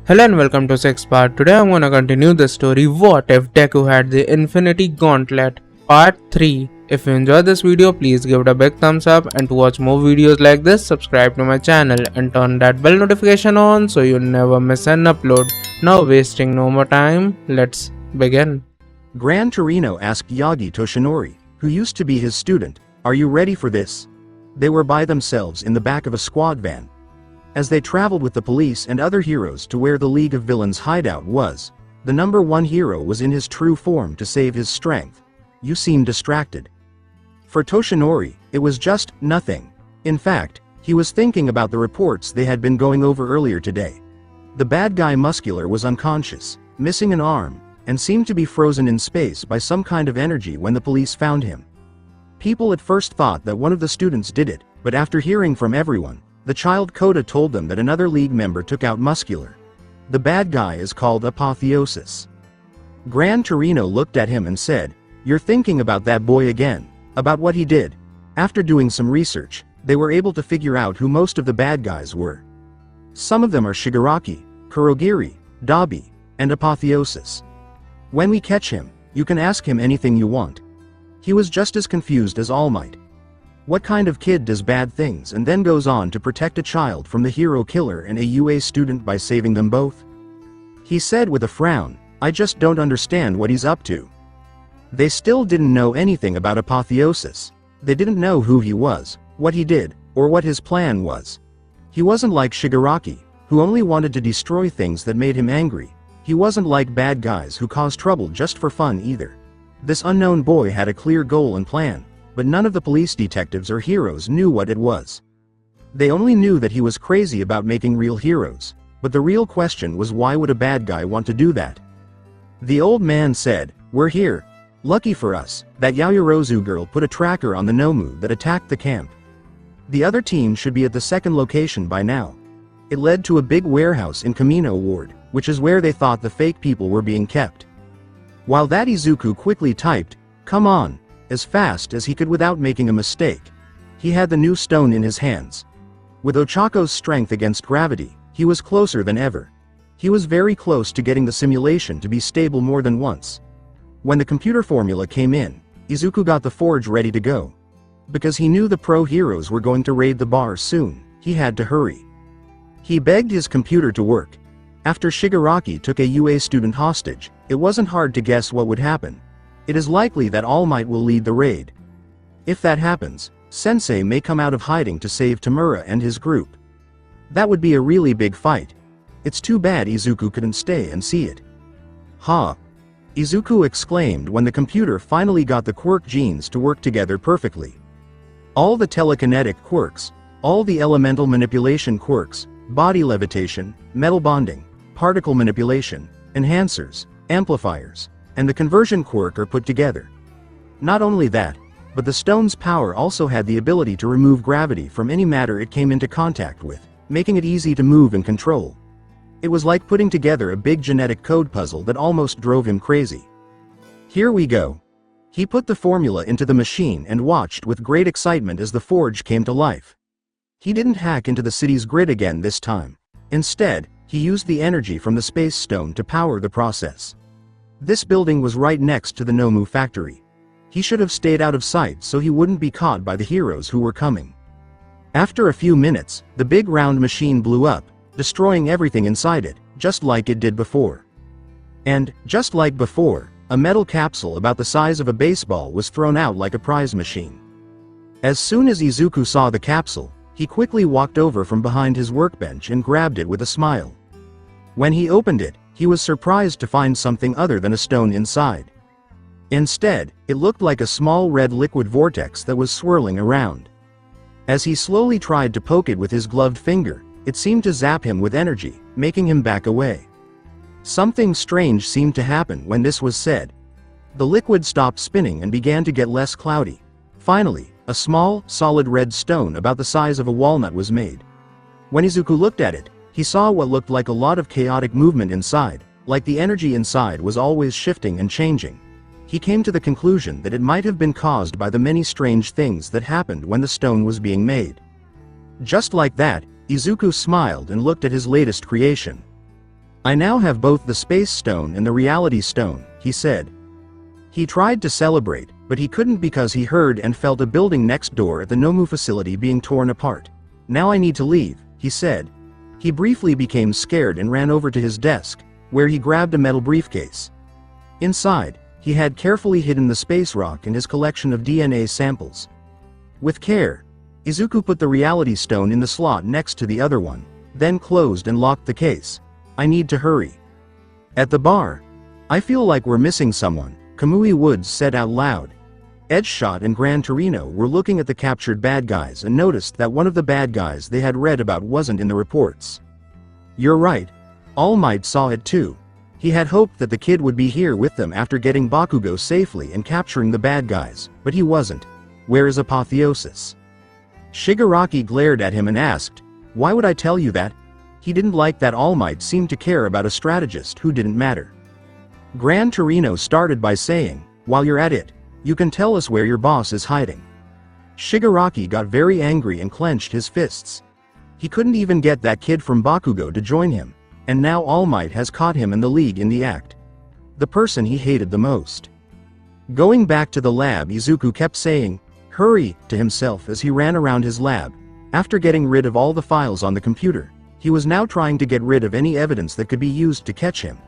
Hello and welcome to 6 Part. Today I'm gonna continue the story What If Deku Had the Infinity Gauntlet Part 3. If you enjoyed this video, please give it a big thumbs up, and to watch more videos like this, subscribe to my channel and turn that bell notification on so you never miss an upload. Now wasting no more time, let's begin. Gran Torino asked Yagi Toshinori, who used to be his student, "Are you ready for this?" They were by themselves in the back of a squad van. As they traveled with the police and other heroes to where the League of Villains hideout was, the number one hero was in his true form to save his strength. "You seem distracted." For Toshinori, it was just nothing. In fact, he was thinking about the reports they had been going over earlier today. The bad guy Muscular was unconscious, missing an arm, and seemed to be frozen in space by some kind of energy when the police found him. People at first thought that one of the students did it, but after hearing from everyone, the child Coda told them that another league member took out Muscular. The bad guy is called Apotheosis. Gran Torino looked at him and said, "You're thinking about that boy again, about what he did." After doing some research, they were able to figure out who most of the bad guys were. Some of them are Shigaraki, Kurogiri, Dabi, and Apotheosis. "When we catch him, you can ask him anything you want." He was just as confused as All Might. What kind of kid does bad things and then goes on to protect a child from the hero killer and a UA student by saving them both? He said with a frown, "I just don't understand what he's up to." They still didn't know anything about Apotheosis. They didn't know who he was, what he did, or what his plan was. He wasn't like Shigaraki, who only wanted to destroy things that made him angry. He wasn't like bad guys who cause trouble just for fun either. This unknown boy had a clear goal and plan, but none of the police detectives or heroes knew what it was. They only knew that he was crazy about making real heroes, but the real question was, why would a bad guy want to do that? The old man said, "We're here. Lucky for us, that Yaoyorozu girl put a tracker on the Nomu that attacked the camp. The other team should be at the second location by now." It led to a big warehouse in Camino Ward, which is where they thought the fake people were being kept. While that, Izuku quickly typed, "Come on," as fast as he could without making a mistake. He had the new stone in his hands. With Ochako's strength against gravity, he was closer than ever. He was very close to getting the simulation to be stable more than once. When the computer formula came in, Izuku got the forge ready to go. Because he knew the pro heroes were going to raid the bar soon, he had to hurry. He begged his computer to work. After Shigaraki took a UA student hostage, it wasn't hard to guess what would happen. It is likely that All Might will lead the raid. If that happens, Sensei may come out of hiding to save Tamura and his group. That would be a really big fight. It's too bad Izuku couldn't stay and see it. "Ha!" Izuku exclaimed when the computer finally got the quirk genes to work together perfectly. All the telekinetic quirks, all the elemental manipulation quirks, body levitation, metal bonding, particle manipulation, enhancers, amplifiers, and the conversion quirk are put together. Not only that, but the stone's power also had the ability to remove gravity from any matter it came into contact with, making it easy to move and control. It was like putting together a big genetic code puzzle that almost drove him crazy. "Here we go." He put the formula into the machine and watched with great excitement as the forge came to life. He didn't hack into the city's grid again this time. Instead, he used the energy from the space stone to power the process. This building was right next to the Nomu factory. He should have stayed out of sight so he wouldn't be caught by the heroes who were coming. After a few minutes, the big round machine blew up, destroying everything inside it, just like it did before. And, just like before, a metal capsule about the size of a baseball was thrown out like a prize machine. As soon as Izuku saw the capsule, he quickly walked over from behind his workbench and grabbed it with a smile. When he opened it, he was surprised to find something other than a stone inside. Instead, it looked like a small red liquid vortex that was swirling around. As he slowly tried to poke it with his gloved finger, it seemed to zap him with energy, making him back away. Something strange seemed to happen when this was said. The liquid stopped spinning and began to get less cloudy. Finally, a small, solid red stone about the size of a walnut was made. When Izuku looked at it, he saw what looked like a lot of chaotic movement inside, like the energy inside was always shifting and changing. He came to the conclusion that it might have been caused by the many strange things that happened when the stone was being made. Just like that, Izuku smiled and looked at his latest creation. I now have both the Space Stone and the Reality Stone, he said. He tried to celebrate, but he couldn't because he heard and felt a building next door at the Nomu facility being torn apart. Now I need to leave, he said. He briefly became scared and ran over to his desk, where he grabbed a metal briefcase. Inside, he had carefully hidden the space rock and his collection of DNA samples. With care, Izuku put the Reality Stone in the slot next to the other one, then closed and locked the case. I need to hurry. At the bar, I feel like we're missing someone, Kamui Woods said out loud. Edgeshot and Gran Torino were looking at the captured bad guys and noticed that one of the bad guys they had read about wasn't in the reports. You're right. All Might saw it too. He had hoped that the kid would be here with them after getting Bakugo safely and capturing the bad guys, but he wasn't. Where is Apotheosis? Shigaraki glared at him and asked, why would I tell you that? He didn't like that All Might seemed to care about a strategist who didn't matter. Gran Torino started by saying, while you're at it, you can tell us where your boss is hiding. Shigaraki got very angry and clenched his fists. He couldn't even get that kid from Bakugo to join him, and now All Might has caught him and the League in the act. The person he hated the most. Going back to the lab, Izuku kept saying, hurry, to himself as he ran around his lab. After getting rid of all the files on the computer, he was now trying to get rid of any evidence that could be used to catch him.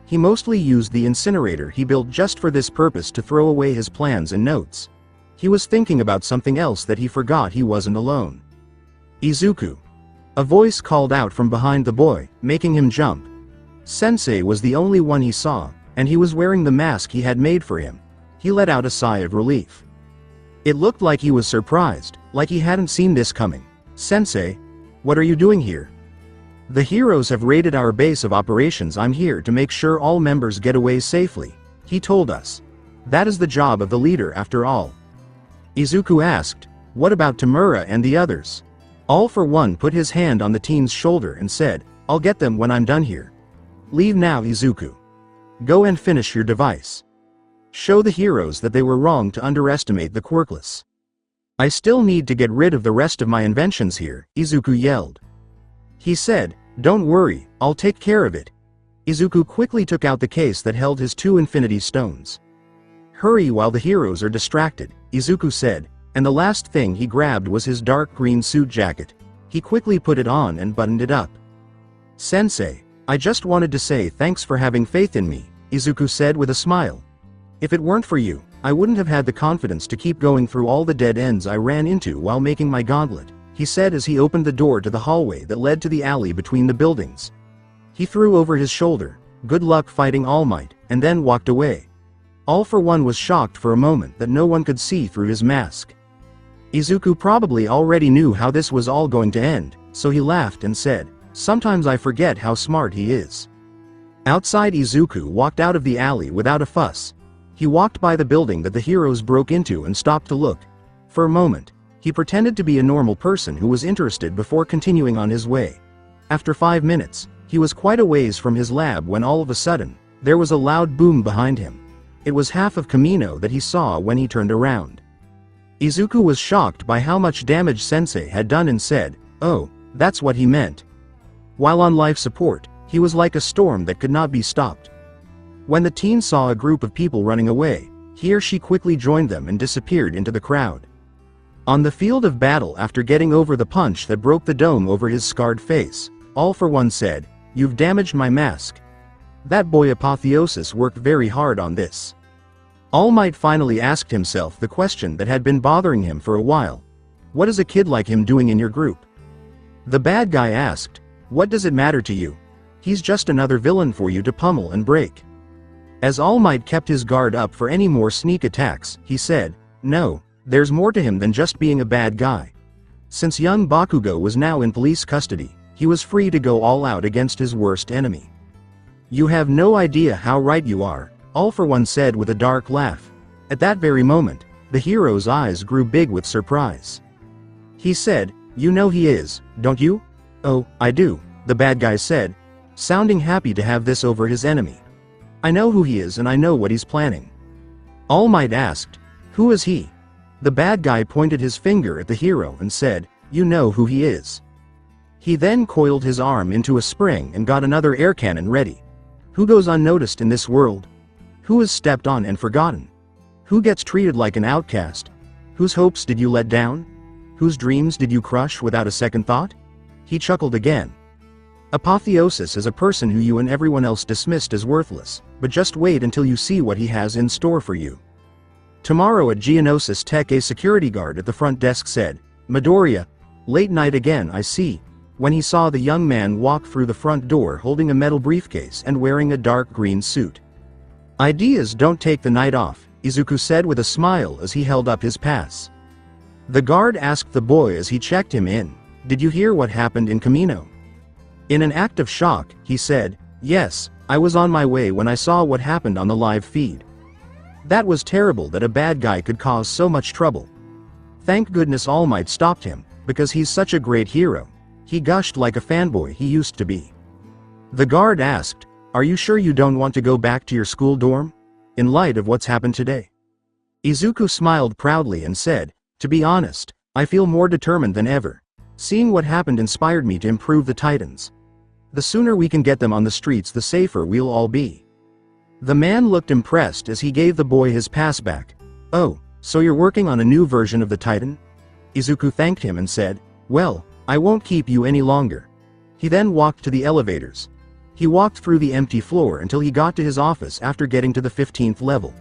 He mostly used the incinerator he built just for this purpose to throw away his plans and notes. He was thinking about something else that he forgot he wasn't alone. Izuku. A voice called out from behind the boy, making him jump. Sensei was the only one he saw, and he was wearing the mask he had made for him. He let out a sigh of relief. It looked like he was surprised, like he hadn't seen this coming. Sensei, what are you doing here? The heroes have raided our base of operations. I'm here to make sure all members get away safely, he told us. That is the job of the leader after all. Izuku asked, what about Tamura and the others? All for One put his hand on the teen's shoulder and said, I'll get them when I'm done here. Leave now, Izuku. Go and finish your device. Show the heroes that they were wrong to underestimate the quirkless. I still need to get rid of the rest of my inventions here, Izuku yelled. He said, don't worry, I'll take care of it. Izuku quickly took out the case that held his 2 Infinity Stones. Hurry while the heroes are distracted, Izuku said, and the last thing he grabbed was his dark green suit jacket. He quickly put it on and buttoned it up. Sensei, I just wanted to say thanks for having faith in me, Izuku said with a smile. If it weren't for you, I wouldn't have had the confidence to keep going through all the dead ends I ran into while making my gauntlet, he said as he opened the door to the hallway that led to the alley between the buildings. He threw over his shoulder, good luck fighting All Might, and then walked away. All for One was shocked for a moment that no one could see through his mask. Izuku probably already knew how this was all going to end, so he laughed and said, sometimes I forget how smart he is. Outside, Izuku walked out of the alley without a fuss. He walked by the building that the heroes broke into and stopped to look. For a moment, he pretended to be a normal person who was interested before continuing on his way. After 5 minutes, he was quite a ways from his lab when all of a sudden, there was a loud boom behind him. It was half of Camino that he saw when he turned around. Izuku was shocked by how much damage Sensei had done and said, oh, that's what he meant. While on life support, he was like a storm that could not be stopped. When the teen saw a group of people running away, he or she quickly joined them and disappeared into the crowd. On the field of battle, after getting over the punch that broke the dome over his scarred face, All for One said, you've damaged my mask. That boy Apotheosis worked very hard on this. All Might finally asked himself the question that had been bothering him for a while. What is a kid like him doing in your group? The bad guy asked, what does it matter to you? He's just another villain for you to pummel and break. As All Might kept his guard up for any more sneak attacks, he said, no, there's more to him than just being a bad guy. Since young Bakugo was now in police custody, he was free to go all out against his worst enemy. You have no idea how right you are, All for One said with a dark laugh. At that very moment, the hero's eyes grew big with surprise. He said, you know he is, don't you? Oh, I do, the bad guy said, sounding happy to have this over his enemy. I know who he is and I know what he's planning. All Might asked, who is he? The bad guy pointed his finger at the hero and said, you know who he is. He then coiled his arm into a spring and got another air cannon ready. Who goes unnoticed in this world? Who is stepped on and forgotten? Who gets treated like an outcast? Whose hopes did you let down? Whose dreams did you crush without a second thought? He chuckled again. Apotheosis is a person who you and everyone else dismissed as worthless, but just wait until you see what he has in store for you. Tomorrow at Geonosis Tech, a security guard at the front desk said, "Midoriya, late night again, I see," when he saw the young man walk through the front door holding a metal briefcase and wearing a dark green suit. "Ideas don't take the night off," Izuku said with a smile as he held up his pass. The guard asked the boy as he checked him in, "Did you hear what happened in Camino?" In an act of shock, he said, "Yes, I was on my way when I saw what happened on the live feed. That was terrible that a bad guy could cause so much trouble. Thank goodness All Might stopped him, because he's such a great hero." He gushed like a fanboy he used to be. The guard asked, "Are you sure you don't want to go back to your school dorm? In light of what's happened today?" Izuku smiled proudly and said, "To be honest, I feel more determined than ever. Seeing what happened inspired me to improve the Titans. The sooner we can get them on the streets, the safer we'll all be." The man looked impressed as he gave the boy his pass back. "Oh, so you're working on a new version of the Titan?" Izuku thanked him and said, "Well, I won't keep you any longer." He then walked to the elevators. He walked through the empty floor until he got to his office after getting to the 15th level.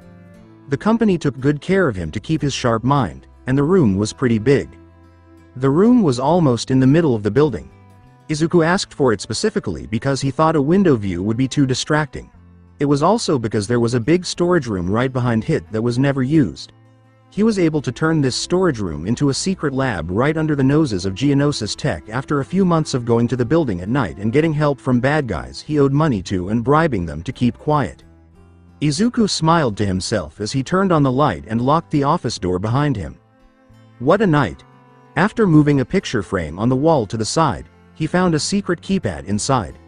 The company took good care of him to keep his sharp mind, and the room was pretty big. The room was almost in the middle of the building. Izuku asked for it specifically because he thought a window view would be too distracting. It was also because there was a big storage room right behind it that was never used. He was able to turn this storage room into a secret lab right under the noses of Geonosis Tech after a few months of going to the building at night and getting help from bad guys he owed money to and bribing them to keep quiet. Izuku smiled to himself as he turned on the light and locked the office door behind him. What a night! After moving a picture frame on the wall to the side, he found a secret keypad inside.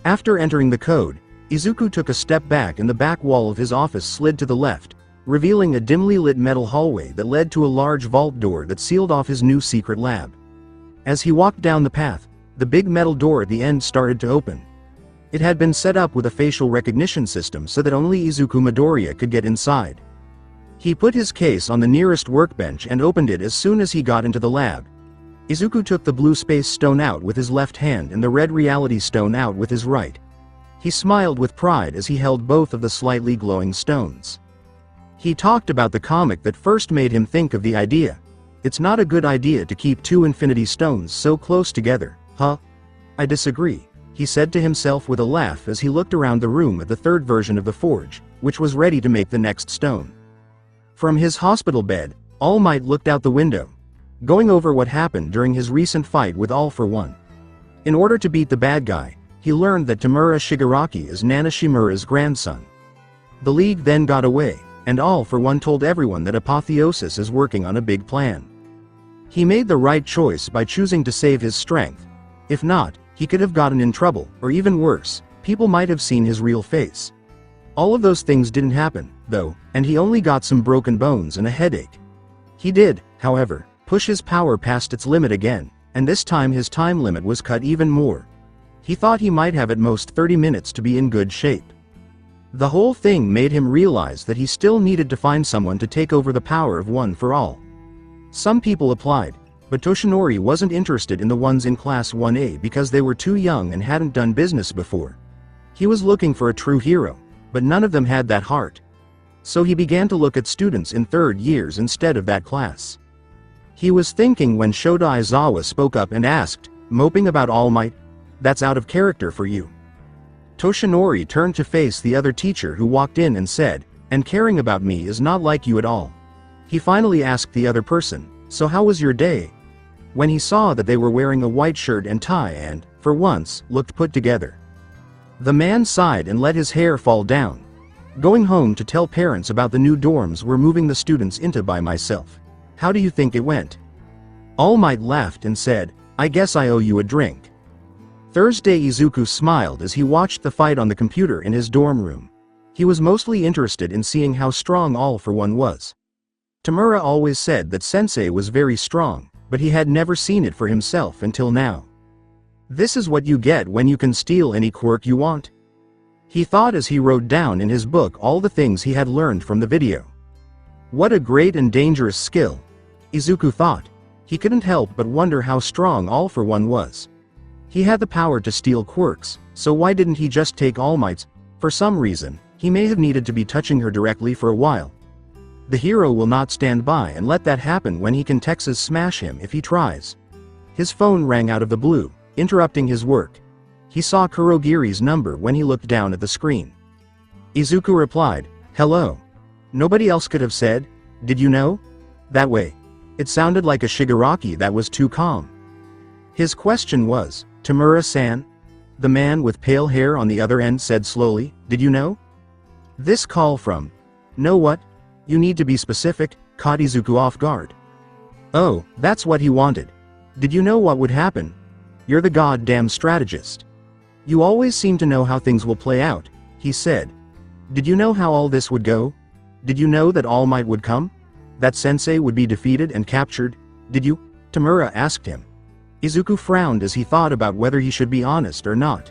After entering the code, Izuku took a step back and the back wall of his office slid to the left, revealing a dimly lit metal hallway that led to a large vault door that sealed off his new secret lab. As he walked down the path, the big metal door at the end started to open. It had been set up with a facial recognition system so that only Izuku Midoriya could get inside. He put his case on the nearest workbench and opened it as soon as he got into the lab. Izuku took the blue space stone out with his left hand and the red reality stone out with his right. He smiled with pride as he held both of the slightly glowing stones. He talked about the comic that first made him think of the idea. "It's not a good idea to keep two infinity stones so close together, huh?" "I disagree," he said to himself with a laugh as he looked around the room at the third version of the forge, which was ready to make the next stone. From his hospital bed, All Might looked out the window, going over what happened during his recent fight with All for One. In order to beat the bad guy, he learned that Tamura Shigaraki is Nana Shimura's grandson. The League then got away, and All for One told everyone that Apotheosis is working on a big plan. He made the right choice by choosing to save his strength. If not, he could have gotten in trouble, or even worse, people might have seen his real face. All of those things didn't happen, though, and he only got some broken bones and a headache. He did, however, push his power past its limit again, and this time his time limit was cut even more. He thought he might have at most 30 minutes to be in good shape. The whole thing made him realize that he still needed to find someone to take over the power of One for All. Some people applied, but Toshinori wasn't interested in the ones in Class 1A because they were too young and hadn't done business before. He was looking for a true hero, but none of them had that heart. So he began to look at students in third years instead of that class. He was thinking when Shoda Aizawa spoke up and asked, "Moping about All Might? That's out of character for you." Toshinori turned to face the other teacher who walked in and said, "And caring about me is not like you at all." He finally asked the other person, "So how was your day?" When he saw that they were wearing a white shirt and tie and, for once, looked put together. The man sighed and let his hair fall down. "Going home to tell parents about the new dorms we're moving the students into by myself. How do you think it went?" All Might laughed and said, "I guess I owe you a drink." Thursday Izuku smiled as he watched the fight on the computer in his dorm room. He was mostly interested in seeing how strong All for One was. Tamura always said that Sensei was very strong, but he had never seen it for himself until now. This is what you get when you can steal any quirk you want. He thought as he wrote down in his book all the things he had learned from the video. What a great and dangerous skill, Izuku thought. He couldn't help but wonder how strong All for One was. He had the power to steal quirks, so why didn't he just take All Might's? For some reason, he may have needed to be touching her directly for a while. The hero will not stand by and let that happen when he can Texas smash him if he tries. His phone rang out of the blue, interrupting his work. He saw Kurogiri's number when he looked down at the screen. Izuku replied, "Hello." Nobody else could have said, "Did you know?" that way. It sounded like a Shigaraki that was too calm. His question was, "Tamura-san?" The man with pale hair on the other end said slowly, "Did you know?" This call from, "Know what? You need to be specific," caught Izuku off guard. Oh, that's what he wanted. Did you know what would happen? You're the goddamn strategist. You always seem to know how things will play out, he said. Did you know how all this would go? Did you know that All Might would come? That Sensei would be defeated and captured? Did you? Tamura asked him. Izuku frowned as he thought about whether he should be honest or not.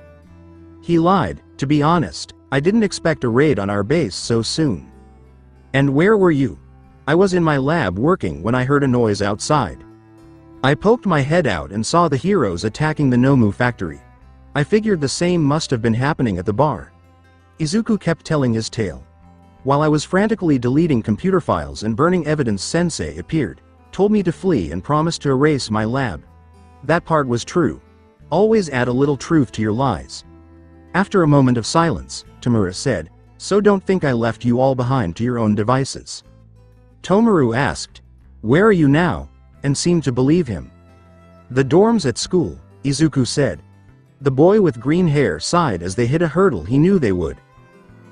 He lied, "To be honest, I didn't expect a raid on our base so soon." "And where were you?" "I was in my lab working when I heard a noise outside. I poked my head out and saw the heroes attacking the Nomu factory. I figured the same must have been happening at the bar." Izuku kept telling his tale. "While I was frantically deleting computer files and burning evidence, Sensei appeared, told me to flee and promised to erase my lab. That part was true. Always add a little truth to your lies." After a moment of silence, Tamura said, "So don't think I left you all behind to your own devices." Tomaru asked, "Where are you now?" and seemed to believe him. "The dorms at school," Izuku said. The boy with green hair sighed as they hit a hurdle he knew they would.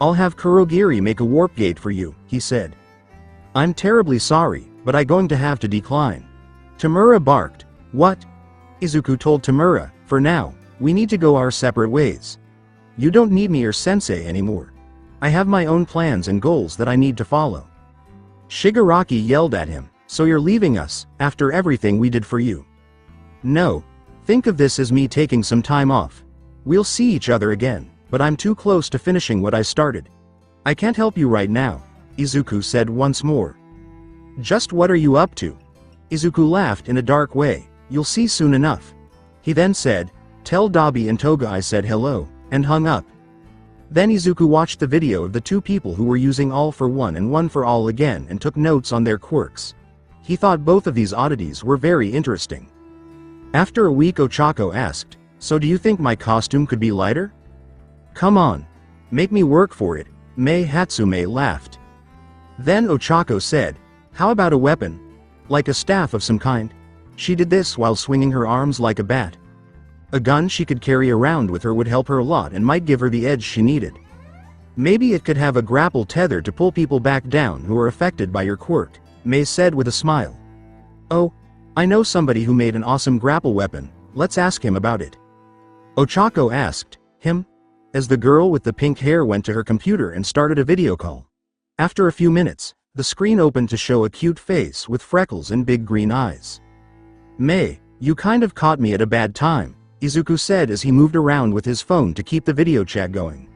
"I'll have Kurogiri make a warp gate for you," he said. "I'm terribly sorry, but I'm going to have to decline." Tamura barked. "What?" Izuku told Tamura, "For now, we need to go our separate ways. You don't need me or Sensei anymore. I have my own plans and goals that I need to follow." Shigaraki yelled at him, "So you're leaving us, after everything we did for you?" "No. Think of this as me taking some time off. We'll see each other again, but I'm too close to finishing what I started. I can't help you right now," Izuku said once more. "Just what are you up to?" Izuku laughed in a dark way. "You'll see soon enough." He then said, "Tell Dabi and Toga I said hello," and hung up. Then Izuku watched the video of the two people who were using All for One and One for All again and took notes on their quirks. He thought both of these oddities were very interesting. After a week, Ochako asked, "So do you think my costume could be lighter?" "Come on. Make me work for it," Mei Hatsume laughed. Then Ochako said, "How about a weapon? Like a staff of some kind?" She did this while swinging her arms like a bat. A gun she could carry around with her would help her a lot and might give her the edge she needed. "Maybe it could have a grapple tether to pull people back down who are affected by your quirk," Mei said with a smile. "Oh, I know somebody who made an awesome grapple weapon, let's ask him about it." Ochako asked, "Him?" as the girl with the pink hair went to her computer and started a video call. After a few minutes, the screen opened to show a cute face with freckles and big green eyes. "Mei, you kind of caught me at a bad time," Izuku said as he moved around with his phone to keep the video chat going.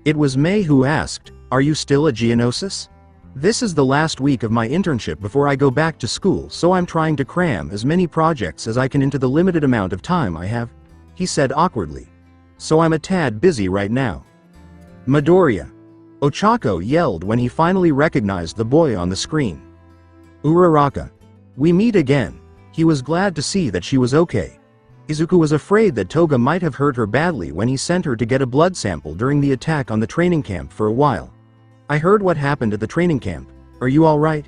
It was Mei who asked, "Are you still at Geonosis?" "This is the last week of my internship before I go back to school, so I'm trying to cram as many projects as I can into the limited amount of time I have," he said awkwardly. "So I'm a tad busy right now." "Midoriya!" Ochako yelled when he finally recognized the boy on the screen. "Uraraka. We meet again." He was glad to see that she was okay. Izuku was afraid that Toga might have hurt her badly when he sent her to get a blood sample during the attack on the training camp for a while. "I heard what happened at the training camp. Are you alright?"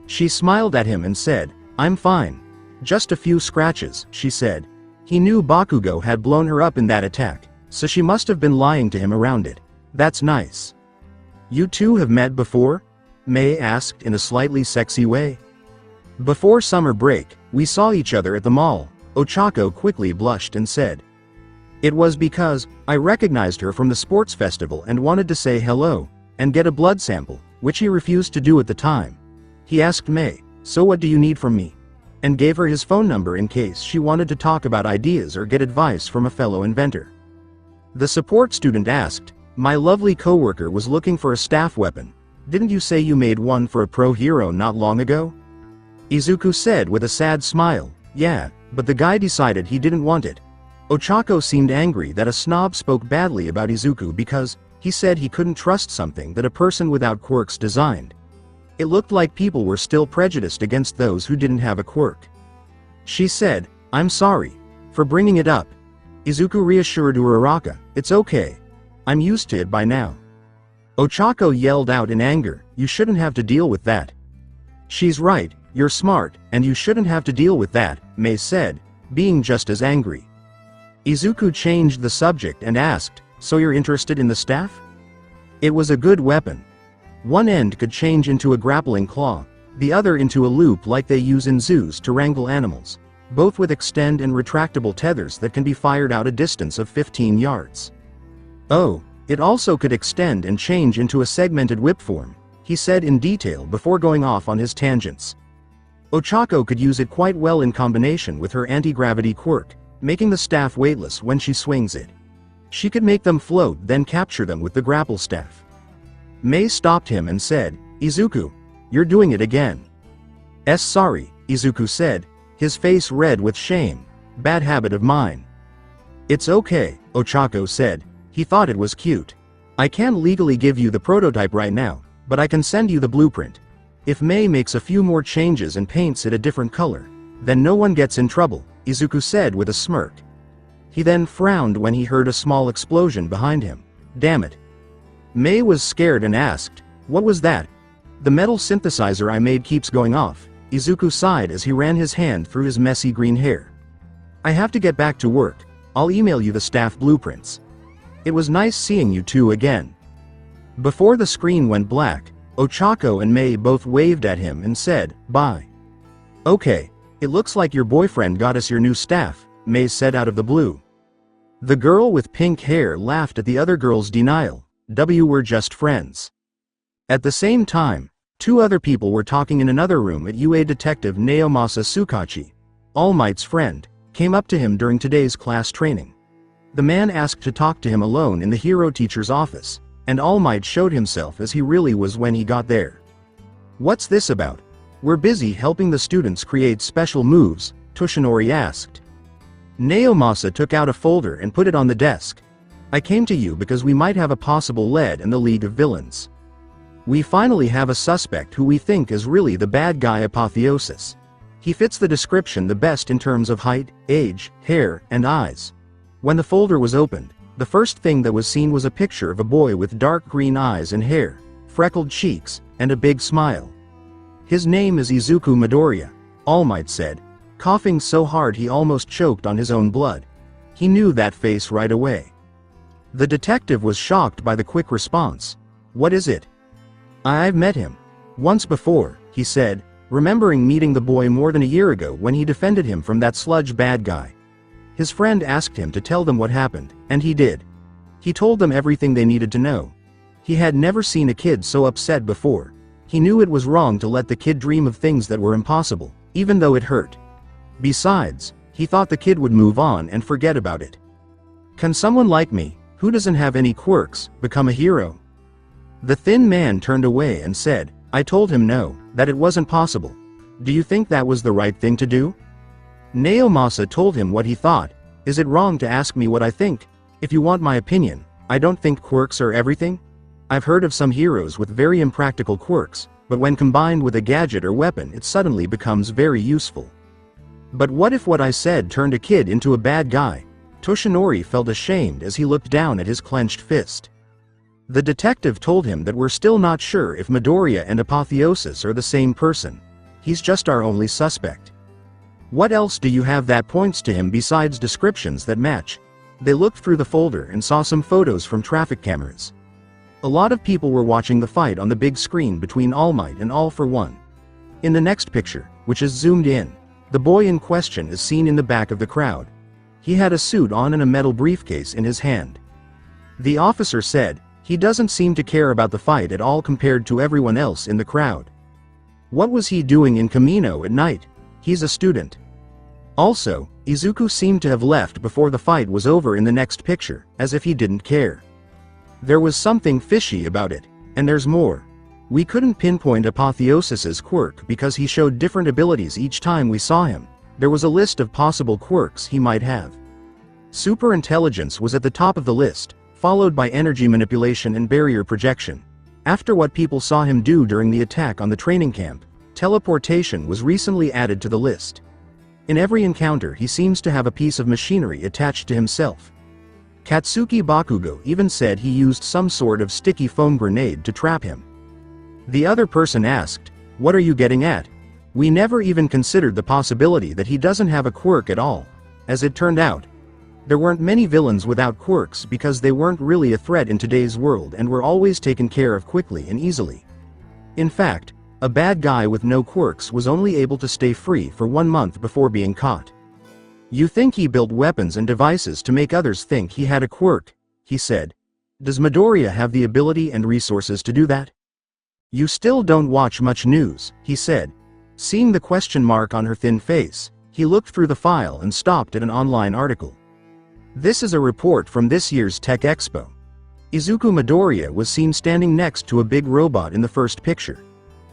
She smiled at him and said, "I'm fine. Just a few scratches," she said. He knew Bakugo had blown her up in that attack, so she must have been lying to him around it. "That's nice." "You two have met before?" Mei asked in a slightly sexy way. "Before summer break, we saw each other at the mall," Ochako quickly blushed and said. "It was because I recognized her from the sports festival and wanted to say hello and get a blood sample, which he refused to do at the time." He asked Mei, "So what do you need from me?" and gave her his phone number in case she wanted to talk about ideas or get advice from a fellow inventor. The support student asked, "My lovely coworker was looking for a staff weapon. Didn't you say you made one for a pro hero not long ago?" Izuku said with a sad smile, "Yeah, but the guy decided he didn't want it." Ochako seemed angry that a snob spoke badly about Izuku because he said he couldn't trust something that a person without quirks designed. It looked like people were still prejudiced against those who didn't have a quirk. She said, "I'm sorry for bringing it up." Izuku reassured Uraraka, "It's okay. I'm used to it by now." Ochako yelled out in anger, "You shouldn't have to deal with that." "She's right, you're smart, and you shouldn't have to deal with that," Mei said, being just as angry. Izuku changed the subject and asked, "So you're interested in the staff?" It was a good weapon. One end could change into a grappling claw, the other into a loop like they use in zoos to wrangle animals, both with extend and retractable tethers that can be fired out a distance of 15 yards. "Oh, it also could extend and change into a segmented whip form," he said in detail before going off on his tangents. Ochako could use it quite well in combination with her anti-gravity quirk, making the staff weightless when she swings it. She could make them float then capture them with the grapple staff. Mei stopped him and said, "Izuku, you're doing it again." Sorry," Izuku said, his face red with shame. "Bad habit of mine." "It's okay," Ochako said. He thought it was cute. "I can't legally give you the prototype right now, but I can send you the blueprint. If Mei makes a few more changes and paints it a different color, then no one gets in trouble," Izuku said with a smirk. He then frowned when he heard a small explosion behind him. "Damn it." Mei was scared and asked, "What was that?" "The metal synthesizer I made keeps going off," Izuku sighed as he ran his hand through his messy green hair. "I have to get back to work. I'll email you the staff blueprints. It was nice seeing you two again." Before the screen went black, Ochako and Mei both waved at him and said, "Bye." "Okay, it looks like your boyfriend got us your new staff," Mei said out of the blue. The girl with pink hair laughed at the other girl's denial. We're just friends." At the same time, two other people were talking in another room at UA Detective Naomasa Tsukachi, All Might's friend, came up to him during today's class training. The man asked to talk to him alone in the hero teacher's office, and All Might showed himself as he really was when he got there. "What's this about?" "We're busy helping the students create special moves," Toshinori asked. Naomasa took out a folder and put it on the desk. "I came to you because we might have a possible lead in the League of Villains. We finally have a suspect who we think is really the bad guy Apotheosis. He fits the description the best in terms of height, age, hair, and eyes." When the folder was opened, the first thing that was seen was a picture of a boy with dark green eyes and hair, freckled cheeks, and a big smile. "His name is Izuku Midoriya," All Might said, coughing so hard he almost choked on his own blood. He knew that face right away. The detective was shocked by the quick response. "What is it?" "I've met him once before," he said, remembering meeting the boy more than a year ago when he defended him from that sludge bad guy. His friend asked him to tell them what happened, and he did. He told them everything they needed to know. He had never seen a kid so upset before. He knew it was wrong to let the kid dream of things that were impossible, even though it hurt. Besides, he thought the kid would move on and forget about it. "Can someone like me, who doesn't have any quirks, become a hero?" The thin man turned away and said, "I told him no, that it wasn't possible. Do you think that was the right thing to do?" Naomasa told him what he thought. "Is it wrong to ask me what I think? If you want my opinion, I don't think quirks are everything. I've heard of some heroes with very impractical quirks, but when combined with a gadget or weapon it suddenly becomes very useful. But what if what I said turned a kid into a bad guy?" Toshinori felt ashamed as he looked down at his clenched fist. The detective told him that we're still not sure if Midoriya and Apotheosis are the same person. He's just our only suspect. "What else do you have that points to him besides descriptions that match?" They looked through the folder and saw some photos from traffic cameras. A lot of people were watching the fight on the big screen between All Might and All for One. In the next picture, which is zoomed in, the boy in question is seen in the back of the crowd. He had a suit on and a metal briefcase in his hand. The officer said, "He doesn't seem to care about the fight at all compared to everyone else in the crowd. What was he doing in Camino at night? He's a student. Also, Izuku seemed to have left before the fight was over in the next picture, as if he didn't care. There was something fishy about it, and there's more. We couldn't pinpoint Apotheosis's quirk because he showed different abilities each time we saw him. There was a list of possible quirks he might have. Super intelligence was at the top of the list, followed by energy manipulation and barrier projection. After what people saw him do during the attack on the training camp, teleportation was recently added to the list. In every encounter he seems to have a piece of machinery attached to himself. Katsuki Bakugo even said he used some sort of sticky foam grenade to trap him. The other person asked, "What are you getting at? We never even considered the possibility that he doesn't have a quirk at all." As it turned out, there weren't many villains without quirks because they weren't really a threat in today's world and were always taken care of quickly and easily. In fact, a bad guy with no quirks was only able to stay free for 1 month before being caught. "You think he built weapons and devices to make others think he had a quirk," he said. "Does Midoriya have the ability and resources to do that?" "You still don't watch much news," he said. Seeing the question mark on her thin face, he looked through the file and stopped at an online article. This is a report from this year's Tech Expo. Izuku Midoriya was seen standing next to a big robot in the first picture.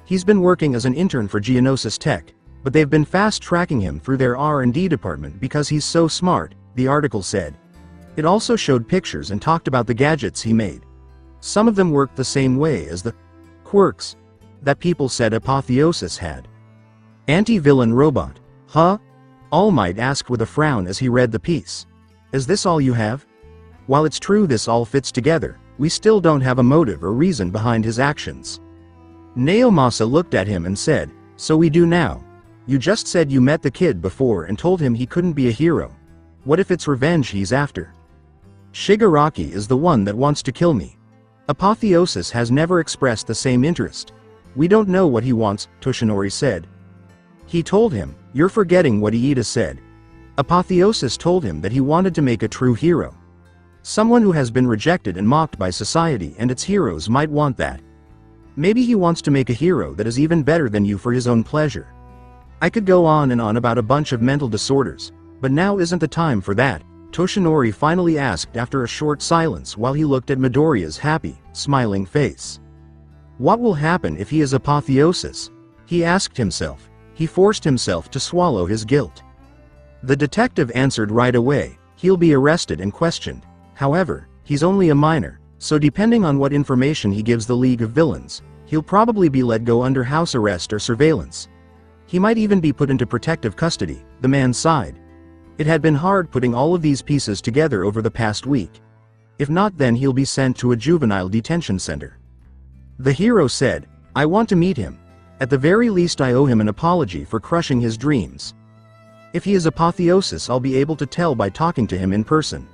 He's been working as an intern for Geonosis Tech, but they've been fast-tracking him through their R&D department because he's so smart, the article said. It also showed pictures and talked about the gadgets he made. Some of them worked the same way as the quirks that people said Apotheosis had. Anti-villain robot. Huh? All Might asked with a frown as he read the piece. Is this all you have? While it's true this all fits together, we still don't have a motive or reason behind his actions. Naomasa looked at him and said, "So we do now. You just said you met the kid before and told him he couldn't be a hero. What if it's revenge he's after?" "Shigaraki is the one that wants to kill me. Apotheosis has never expressed the same interest. We don't know what he wants," Toshinori said. He told him, "You're forgetting what Iida said. Apotheosis told him that he wanted to make a true hero. Someone who has been rejected and mocked by society and its heroes might want that. Maybe he wants to make a hero that is even better than you for his own pleasure." I could go on and on about a bunch of mental disorders, but now isn't the time for that, Toshinori finally asked after a short silence while he looked at Midoriya's happy, smiling face. What will happen if he is Apotheosis? He asked himself. He forced himself to swallow his guilt. The detective answered right away, he'll be arrested and questioned. However, he's only a minor, so depending on what information he gives the League of Villains, he'll probably be let go under house arrest or surveillance. He might even be put into protective custody, the man sighed. It had been hard putting all of these pieces together over the past week. If not, then he'll be sent to a juvenile detention center. The hero said, "I want to meet him. At the very least I owe him an apology for crushing his dreams. If he is Apotheosis, I'll be able to tell by talking to him in person."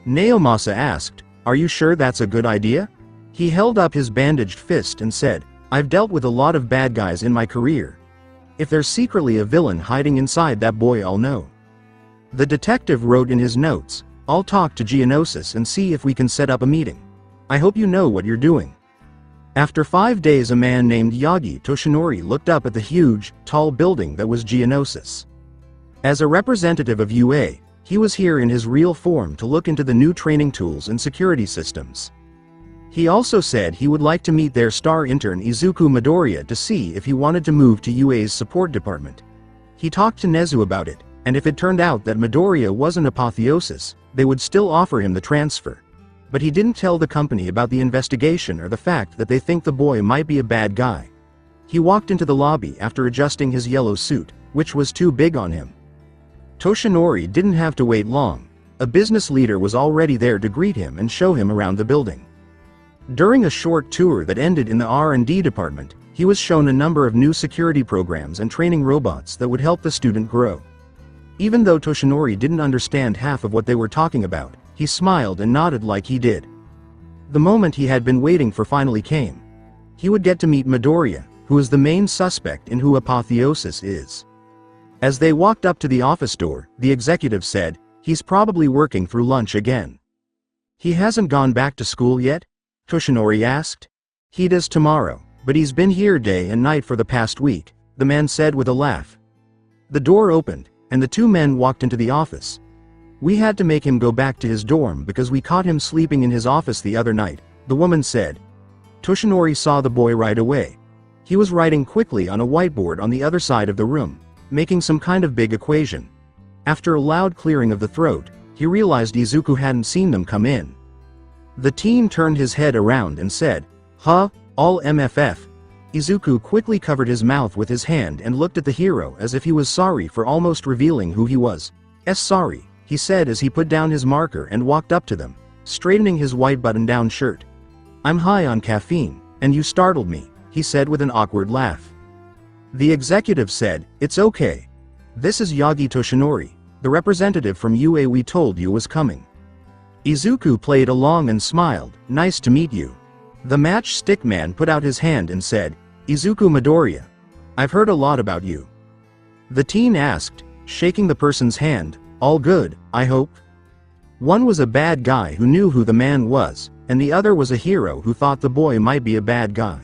Naomasa asked, "Are you sure that's a good idea?" He held up his bandaged fist and said, "I've dealt with a lot of bad guys in my career. If there's secretly a villain hiding inside that boy, I'll know." The detective wrote in his notes, "I'll talk to Geonosis and see if we can set up a meeting. I hope you know what you're doing." After 5 days, a man named Yagi Toshinori looked up at the huge, tall building that was Geonosis. As a representative of UA, he was here in his real form to look into the new training tools and security systems. He also said he would like to meet their star intern Izuku Midoriya to see if he wanted to move to UA's support department. He talked to Nezu about it, and if it turned out that Midoriya wasn't Apotheosis, they would still offer him the transfer. But he didn't tell the company about the investigation or the fact that they think the boy might be a bad guy. He walked into the lobby after adjusting his yellow suit, which was too big on him. Toshinori didn't have to wait long. A business leader was already there to greet him and show him around the building. During a short tour that ended in the R&D department, he was shown a number of new security programs and training robots that would help the student grow. Even though Toshinori didn't understand half of what they were talking about, he smiled and nodded like he did. The moment he had been waiting for finally came. He would get to meet Midoriya, who is the main suspect in who Apotheosis is. As they walked up to the office door, the executive said, "He's probably working through lunch again." "He hasn't gone back to school yet?" Toshinori asked. "He does tomorrow, but he's been here day and night for the past week," the man said with a laugh. The door opened, and the two men walked into the office. "We had to make him go back to his dorm because we caught him sleeping in his office the other night," the woman said. Toshinori saw the boy right away. He was writing quickly on a whiteboard on the other side of the room, making some kind of big equation. After a loud clearing of the throat, he realized Izuku hadn't seen them come in. The teen turned his head around and said, "Huh, all MFF." Izuku quickly covered his mouth with his hand and looked at the hero as if he was sorry for almost revealing who he was. Sorry," he said as he put down his marker and walked up to them, straightening his white button-down shirt. "I'm high on caffeine, and you startled me," he said with an awkward laugh. The executive said, "It's okay. This is Yagi Toshinori, the representative from UA we told you was coming." Izuku played along and smiled, "Nice to meet you." The matchstick man put out his hand and said, "Izuku Midoriya. I've heard a lot about you." The teen asked, shaking the person's hand, "All good, I hope?" One was a bad guy who knew who the man was, and the other was a hero who thought the boy might be a bad guy.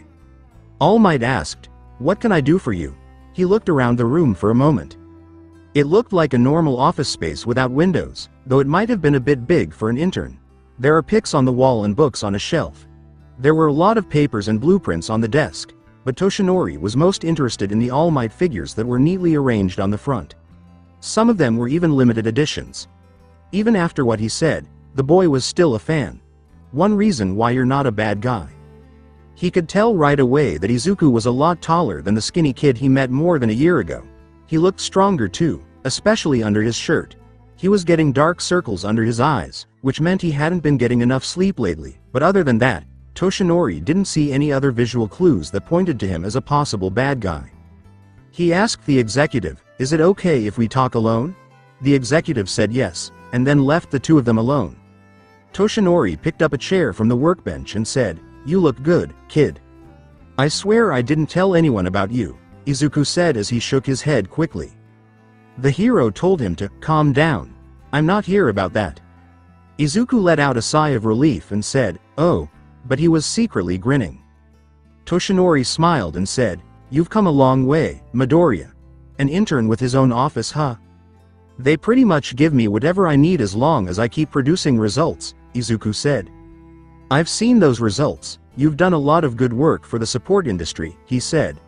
All Might asked, "What can I do for you?" He looked around the room for a moment. It looked like a normal office space without windows, though it might have been a bit big for an intern. There are pics on the wall and books on a shelf. There were a lot of papers and blueprints on the desk, but Toshinori was most interested in the All Might figures that were neatly arranged on the front. Some of them were even limited editions. Even after what he said, the boy was still a fan. "One reason why you're not a bad guy." He could tell right away that Izuku was a lot taller than the skinny kid he met more than a year ago. He looked stronger too, especially under his shirt. He was getting dark circles under his eyes, which meant he hadn't been getting enough sleep lately, but other than that, Toshinori didn't see any other visual clues that pointed to him as a possible bad guy. He asked the executive, "Is it okay if we talk alone?" The executive said yes, and then left the two of them alone. Toshinori picked up a chair from the workbench and said, "You look good, kid." "I swear I didn't tell anyone about you," Izuku said as he shook his head quickly. The hero told him to calm down. "I'm not here about that." Izuku let out a sigh of relief and said, "Oh," but he was secretly grinning. Toshinori smiled and said, "You've come a long way, Midoriya. An intern with his own office, huh?" "They pretty much give me whatever I need as long as I keep producing results," Izuku said. "I've seen those results. You've done a lot of good work for the support industry," he said.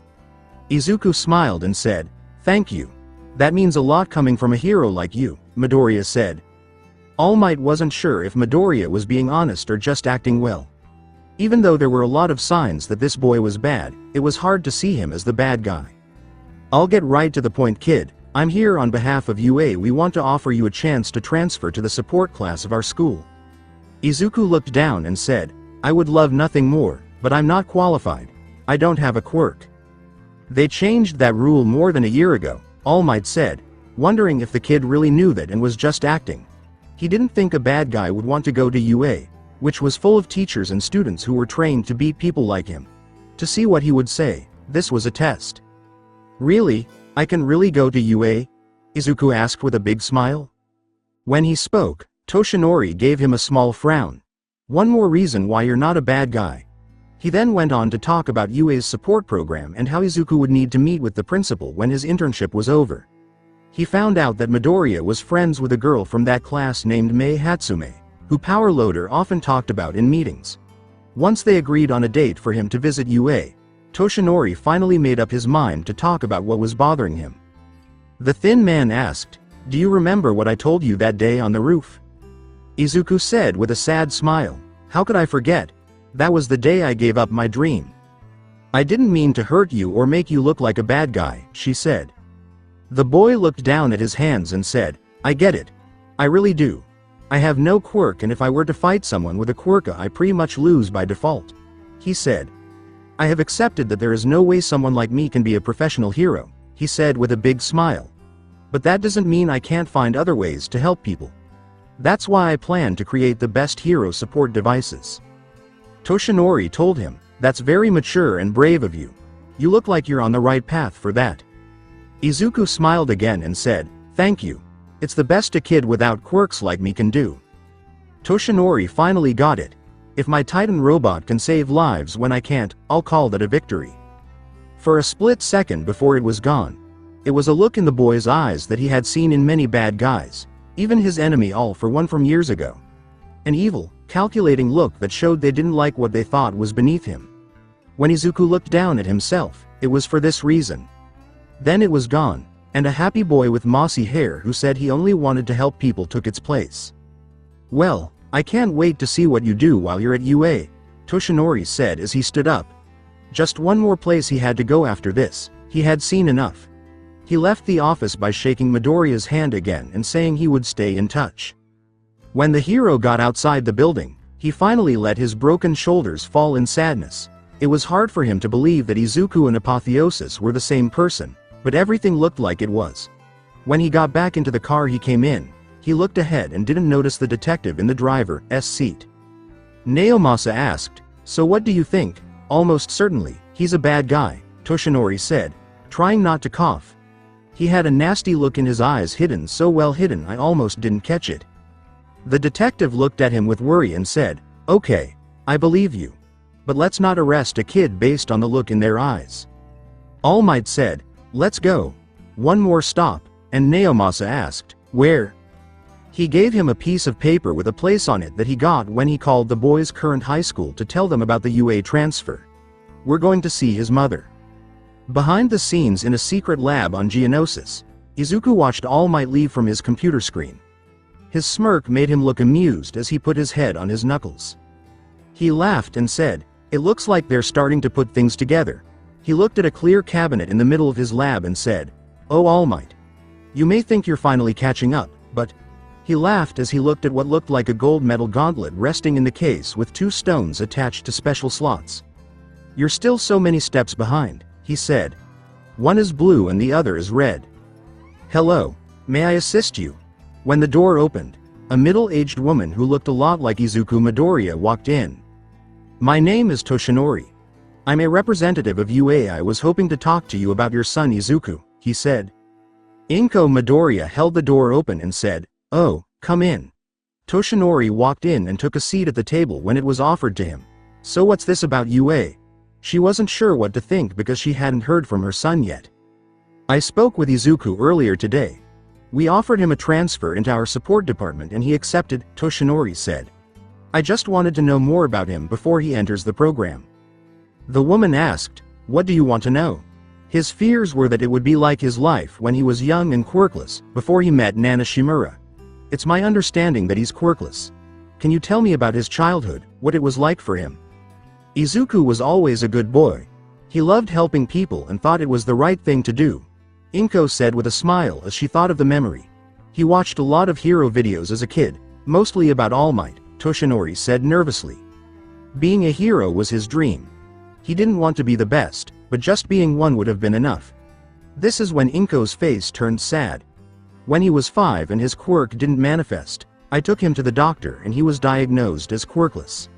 Izuku smiled and said, "Thank you. That means a lot coming from a hero like you," Midoriya said. All Might wasn't sure if Midoriya was being honest or just acting well. Even though there were a lot of signs that this boy was bad, it was hard to see him as the bad guy. "I'll get right to the point, kid. I'm here on behalf of UA. We want to offer you a chance to transfer to the support class of our school." Izuku looked down and said, "I would love nothing more, but I'm not qualified. I don't have a quirk." "They changed that rule more than a year ago," All Might said, wondering if the kid really knew that and was just acting. He didn't think a bad guy would want to go to UA, which was full of teachers and students who were trained to beat people like him. To see what he would say, this was a test. "Really? I can really go to UA?" Izuku asked with a big smile. When he spoke, Toshinori gave him a small frown. "One more reason why you're not a bad guy." He then went on to talk about UA's support program and how Izuku would need to meet with the principal when his internship was over. He found out that Midoriya was friends with a girl from that class named Mei Hatsume, who Power Loader often talked about in meetings. Once they agreed on a date for him to visit UA, Toshinori finally made up his mind to talk about what was bothering him. The thin man asked, "Do you remember what I told you that day on the roof?" Izuku said with a sad smile, "How could I forget? That was the day I gave up my dream." "I didn't mean to hurt you or make you look like a bad guy," she said. The boy looked down at his hands and said, "I get it. I really do. I have no quirk, and if I were to fight someone with a quirk I pretty much lose by default," he said. "I have accepted that there is no way someone like me can be a professional hero," he said with a big smile. "But that doesn't mean I can't find other ways to help people. That's why I plan to create the best hero support devices." Toshinori told him, "That's very mature and brave of you. You look like you're on the right path for that." Izuku smiled again and said, "Thank you. It's the best a kid without quirks like me can do." Toshinori finally got it. If my Titan robot can save lives when I can't, I'll call that a victory. For a split second before it was gone, It was a look in the boy's eyes that he had seen in many bad guys, even his enemy All For One from years ago. An evil, calculating look that showed they didn't like what they thought was beneath him. When Izuku looked down at himself, it was for this reason. Then it was gone, and a happy boy with mossy hair who said he only wanted to help people took its place. "Well, I can't wait to see what you do while you're at UA," Toshinori said as he stood up. Just one more place he had to go after this, he had seen enough. He left the office by shaking Midoriya's hand again and saying he would stay in touch. When the hero got outside the building, he finally let his broken shoulders fall in sadness. It was hard for him to believe that Izuku and Apotheosis were the same person, but everything looked like it was. When he got back into the car he came in, he looked ahead and didn't notice the detective in the driver's seat. Naomasa asked, "So what do you think?" "Almost certainly, he's a bad guy," Toshinori said, trying not to cough. He had a nasty look in his eyes, hidden so well hidden I almost didn't catch it. The detective looked at him with worry and said, "Okay, I believe you. But let's not arrest a kid based on the look in their eyes." All Might said, "Let's go. One more stop," and Naomasa asked, "Where?" He gave him a piece of paper with a place on it that he got when he called the boy's current high school to tell them about the UA transfer. "We're going to see his mother." Behind the scenes in a secret lab on Geonosis, Izuku watched All Might leave from his computer screen. His smirk made him look amused as he put his head on his knuckles. He laughed and said, "It looks like they're starting to put things together." He looked at a clear cabinet in the middle of his lab and said, "Oh All Might. You may think you're finally catching up, but..." He laughed as he looked at what looked like a gold metal gauntlet resting in the case with 2 stones attached to special slots. "You're still so many steps behind," he said. "One is blue and the other is red." "Hello. May I assist you?" When the door opened, a middle-aged woman who looked a lot like Izuku Midoriya walked in. "My name is Toshinori. I'm a representative of UA. I was hoping to talk to you about your son Izuku," he said. Inko Midoriya held the door open and said, "Oh, come in." Toshinori walked in and took a seat at the table when it was offered to him. "So what's this about UA?" She wasn't sure what to think because she hadn't heard from her son yet. "I spoke with Izuku earlier today. We offered him a transfer into our support department and he accepted," Toshinori said. "I just wanted to know more about him before he enters the program." The woman asked, "What do you want to know?" His fears were that it would be like his life when he was young and quirkless, before he met Nana Shimura. "It's my understanding that he's quirkless. Can you tell me about his childhood, what it was like for him?" Izuku was always a good boy. He loved helping people and thought it was the right thing to do, Inko said with a smile as she thought of the memory. "He watched a lot of hero videos as a kid, mostly about All Might," Toshinori said nervously. Being a hero was his dream. He didn't want to be the best, but just being one would have been enough. This is when Inko's face turned sad. When he was 5 and his quirk didn't manifest, I took him to the doctor and he was diagnosed as quirkless.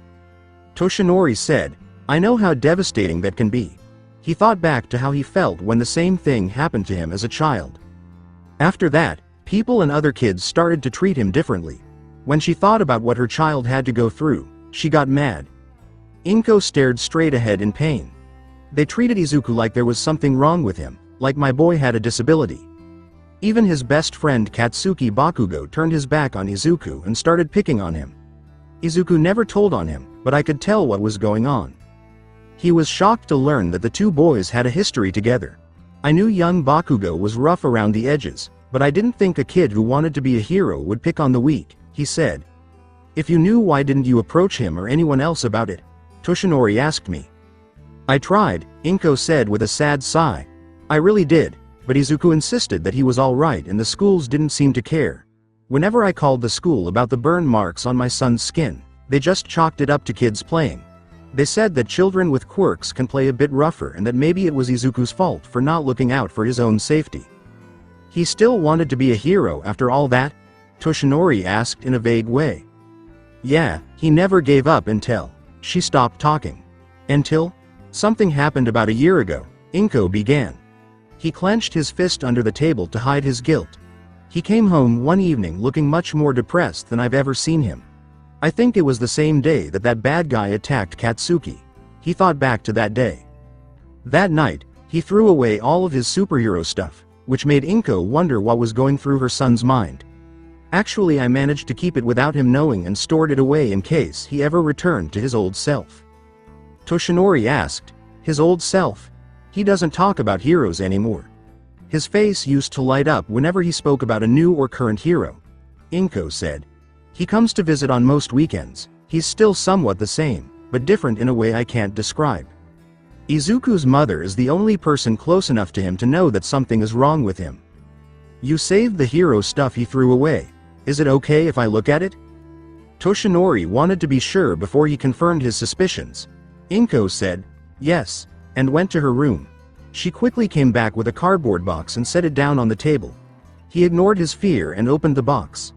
Toshinori said, "I know how devastating that can be." He thought back to how he felt when the same thing happened to him as a child. After that, people and other kids started to treat him differently. When she thought about what her child had to go through, she got mad. Inko stared straight ahead in pain. They treated Izuku like there was something wrong with him, like my boy had a disability. Even his best friend Katsuki Bakugo turned his back on Izuku and started picking on him. Izuku never told on him, but I could tell what was going on. He was shocked to learn that the 2 boys had a history together. I knew young Bakugo was rough around the edges, but I didn't think a kid who wanted to be a hero would pick on the weak, he said. "If you knew, why didn't you approach him or anyone else about it?" Toshinori asked me. "I tried," Inko said with a sad sigh. "I really did, but Izuku insisted that he was alright and the schools didn't seem to care. Whenever I called the school about the burn marks on my son's skin, they just chalked it up to kids playing. They said that children with quirks can play a bit rougher and that maybe it was Izuku's fault for not looking out for his own safety." "He still wanted to be a hero after all that?" Toshinori asked in a vague way. "Yeah, he never gave up until..." She stopped talking. "Until? Something happened about a year ago," Inko began. He clenched his fist under the table to hide his guilt. "He came home one evening looking much more depressed than I've ever seen him. I think it was the same day that that bad guy attacked Katsuki." He thought back to that day. That night, he threw away all of his superhero stuff, which made Inko wonder what was going through her son's mind. Actually, I managed to keep it without him knowing and stored it away in case he ever returned to his old self. Toshinori asked, his old self? He doesn't talk about heroes anymore. His face used to light up whenever he spoke about a new or current hero. Inko said. He comes to visit on most weekends. He's still somewhat the same, but different in a way I can't describe. Izuku's mother is the only person close enough to him to know that something is wrong with him. You saved the hero stuff he threw away. Is it okay if I look at it? Toshinori wanted to be sure before he confirmed his suspicions. Inko said, yes, and went to her room. She quickly came back with a cardboard box and set it down on the table. He ignored his fear and opened the box.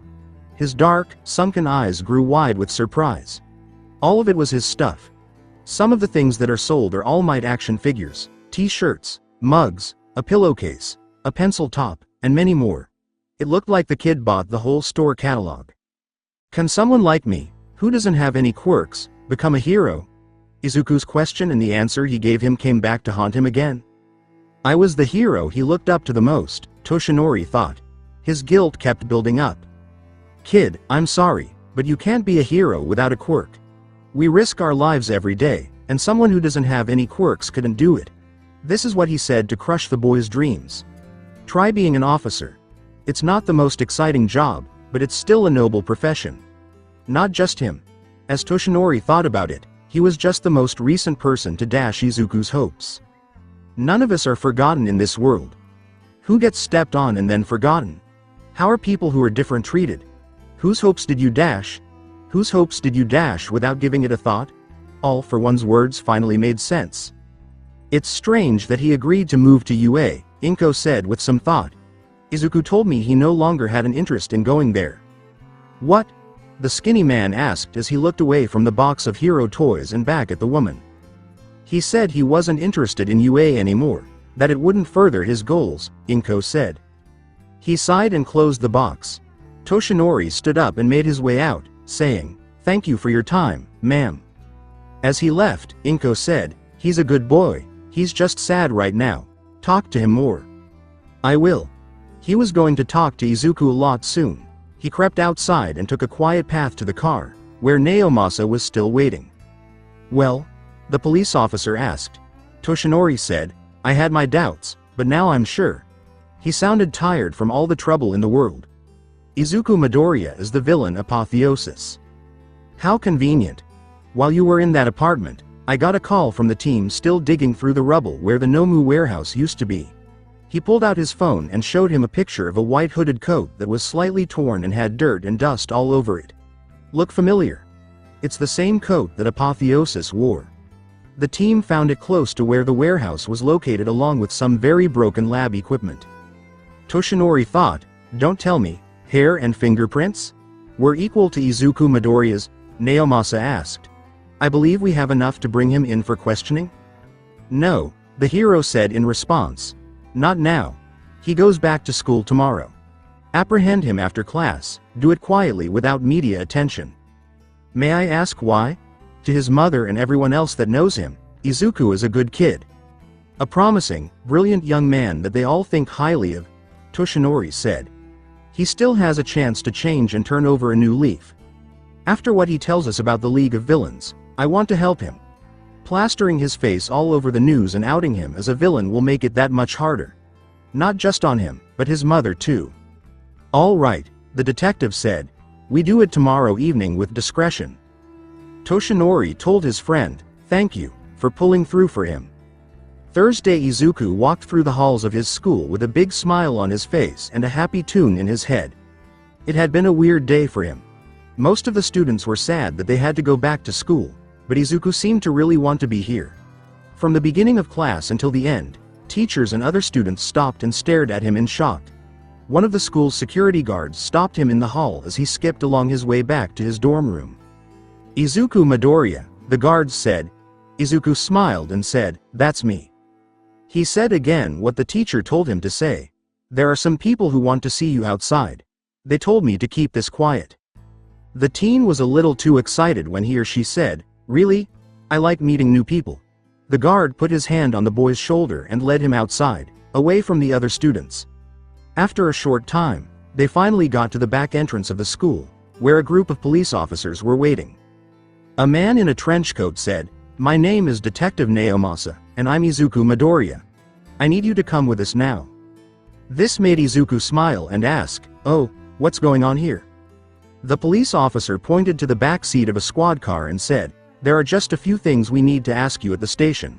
His dark, sunken eyes grew wide with surprise. All of it was his stuff. Some of the things that are sold are All Might action figures, t-shirts, mugs, a pillowcase, a pencil top, and many more. It looked like the kid bought the whole store catalog. Can someone like me, who doesn't have any quirks, become a hero? Izuku's question and the answer he gave him came back to haunt him again. I was the hero he looked up to the most, Toshinori thought. His guilt kept building up. Kid, I'm sorry, but you can't be a hero without a quirk. We risk our lives every day, and someone who doesn't have any quirks couldn't do it. This is what he said to crush the boy's dreams. Try being an officer. It's not the most exciting job, but it's still a noble profession. Not just him. As Toshinori thought about it, he was just the most recent person to dash Izuku's hopes. None of us are forgotten in this world. Who gets stepped on and then forgotten? How are people who are different treated? Whose hopes did you dash? Whose hopes did you dash without giving it a thought? All for one's words finally made sense. It's strange that he agreed to move to UA, Inko said with some thought. Izuku told me he no longer had an interest in going there. What? The skinny man asked as he looked away from the box of hero toys and back at the woman. He said he wasn't interested in UA anymore, that it wouldn't further his goals, Inko said. He sighed and closed the box. Toshinori stood up and made his way out, saying, "Thank you for your time, ma'am." As he left, Inko said, "He's a good boy, he's just sad right now. Talk to him more." "I will." He was going to talk to Izuku a lot soon. He crept outside and took a quiet path to the car, where Naomasa was still waiting. "Well?" the police officer asked. Toshinori said, "I had my doubts, but now I'm sure." He sounded tired from all the trouble in the world. Izuku Midoriya is the villain Apotheosis. How convenient. While you were in that apartment, I got a call from the team still digging through the rubble where the Nomu warehouse used to be. He pulled out his phone and showed him a picture of a white hooded coat that was slightly torn and had dirt and dust all over it. Look familiar? It's the same coat that Apotheosis wore. The team found it close to where the warehouse was located along with some very broken lab equipment. Toshinori thought, don't tell me, hair and fingerprints? Were equal to Izuku Midoriya's? Naomasa asked. I believe we have enough to bring him in for questioning? No, the hero said in response. Not now. He goes back to school tomorrow. Apprehend him after class, do it quietly without media attention. May I ask why? To his mother and everyone else that knows him, Izuku is a good kid. A promising, brilliant young man that they all think highly of, Toshinori said. He still has a chance to change and turn over a new leaf. After what he tells us about the League of Villains, I want to help him. Plastering his face all over the news and outing him as a villain will make it that much harder. Not just on him, but his mother too. All right, the detective said. We do it tomorrow evening with discretion. Toshinori told his friend, thank you, for pulling through for him. Thursday Izuku walked through the halls of his school with a big smile on his face and a happy tune in his head. It had been a weird day for him. Most of the students were sad that they had to go back to school, but Izuku seemed to really want to be here. From the beginning of class until the end, teachers and other students stopped and stared at him in shock. One of the school's security guards stopped him in the hall as he skipped along his way back to his dorm room. Izuku Midoriya, the guards said. Izuku smiled and said, that's me. He said again what the teacher told him to say. There are some people who want to see you outside. They told me to keep this quiet. The teen was a little too excited when he or she said, really? I like meeting new people. The guard put his hand on the boy's shoulder and led him outside, away from the other students. After a short time, they finally got to the back entrance of the school, where a group of police officers were waiting. A man in a trench coat said, "My name is Detective Naomasa, and I'm Izuku Midoriya. I need you to come with us now." This made Izuku smile and ask, "Oh, what's going on here?" The police officer pointed to the back seat of a squad car and said, "There are just a few things we need to ask you at the station."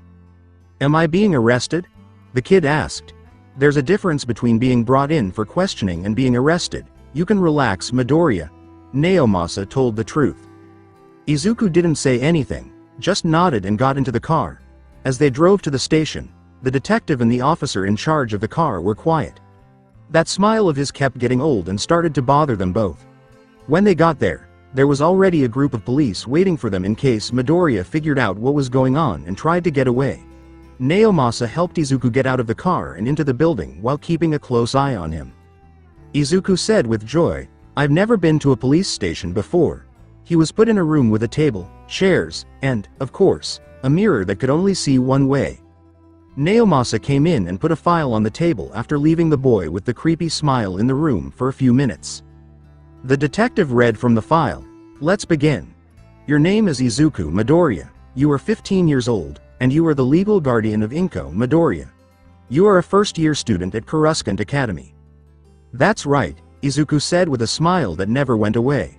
"Am I being arrested?" the kid asked. "There's a difference between being brought in for questioning and being arrested. You can relax, Midoriya." Naomasa told the truth. Izuku didn't say anything, just nodded and got into the car. As they drove to the station, the detective and the officer in charge of the car were quiet. That smile of his kept getting old and started to bother them both. When they got there was already a group of police waiting for them in case Midoriya figured out what was going on and tried to get away. Naomasa helped Izuku get out of the car and into the building while keeping a close eye on him. Izuku said with joy, "I've never been to a police station before." He was put in a room with a table, chairs, and, of course, a mirror that could only see one way. Naomasa came in and put a file on the table after leaving the boy with the creepy smile in the room for a few minutes. The detective read from the file, "Let's begin. Your name is Izuku Midoriya. You are 15 years old, and you are the legal guardian of Inko, Midoriya. You are a first-year student at Coruscant Academy." "That's right," Izuku said with a smile that never went away.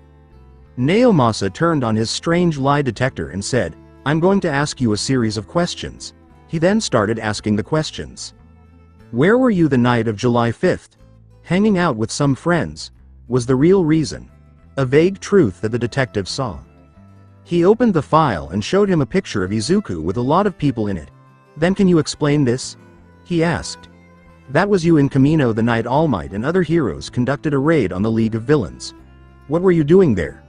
Naomasa turned on his strange lie detector and said, "I'm going to ask you a series of questions." He then started asking the questions. "Where were you the night of July 5th? Hanging out with some friends. Was the real reason?" A vague truth that the detective saw. He opened the file and showed him a picture of Izuku with a lot of people in it. "Then can you explain this?" he asked. "That was you in Camino the night All Might and other heroes conducted a raid on the League of Villains. What were you doing there?"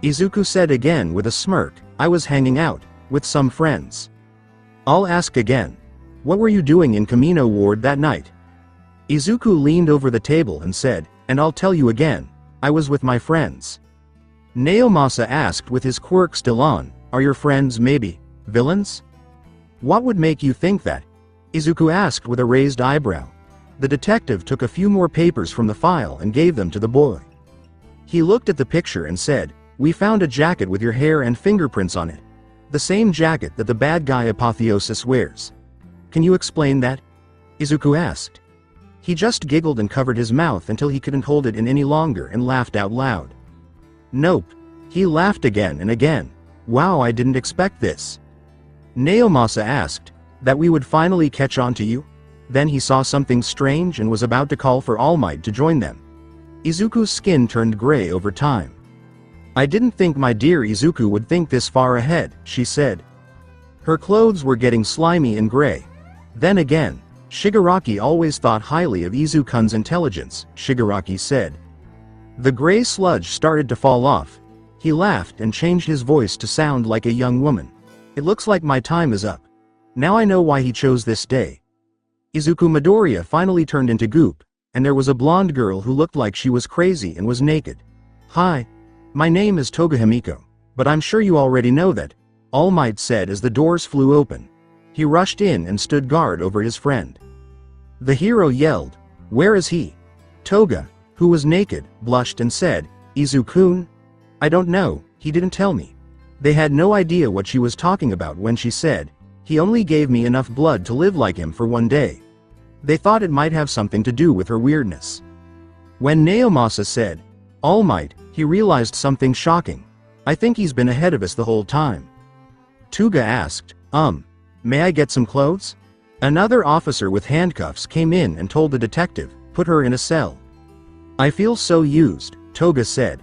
Izuku said again with a smirk, "I was hanging out with some friends." "I'll ask again. What were you doing in Camino Ward that night?" Izuku leaned over the table and said, "And I'll tell you again. I was with my friends." Naomasa asked with his quirk still on, "Are your friends maybe villains?" "What would make you think that?" Izuku asked with a raised eyebrow. The detective took a few more papers from the file and gave them to the boy. He looked at the picture and said, "We found a jacket with your hair and fingerprints on it. The same jacket that the bad guy Apotheosis wears. Can you explain that?" Izuku asked. He just giggled and covered his mouth until he couldn't hold it in any longer and laughed out loud. "Nope." He laughed again and again. "Wow, I didn't expect this." Naomasa asked, "That we would finally catch on to you?" Then he saw something strange and was about to call for All Might to join them. Izuku's skin turned gray over time. "I didn't think my dear Izuku would think this far ahead," she said. Her clothes were getting slimy and gray. Then again, "Shigaraki always thought highly of Izukun's intelligence," Shigaraki said. The gray sludge started to fall off. He laughed and changed his voice to sound like a young woman. "It looks like my time is up. Now I know why he chose this day." Izuku Midoriya finally turned into goop, and there was a blonde girl who looked like she was crazy and was naked. "Hi. My name is Toga Himiko, but I'm sure you already know that," All Might said as the doors flew open. He rushed in and stood guard over his friend. The hero yelled, "Where is he?" Toga, who was naked, blushed and said, "Izuku-kun? I don't know, he didn't tell me." They had no idea what she was talking about when she said, "He only gave me enough blood to live like him for one day." They thought it might have something to do with her weirdness. When Naomasa said, "All Might," he realized something shocking. "I think he's been ahead of us the whole time." Toga asked, May I get some clothes?" Another officer with handcuffs came in and told the detective, "Put her in a cell." "I feel so used," Toga said.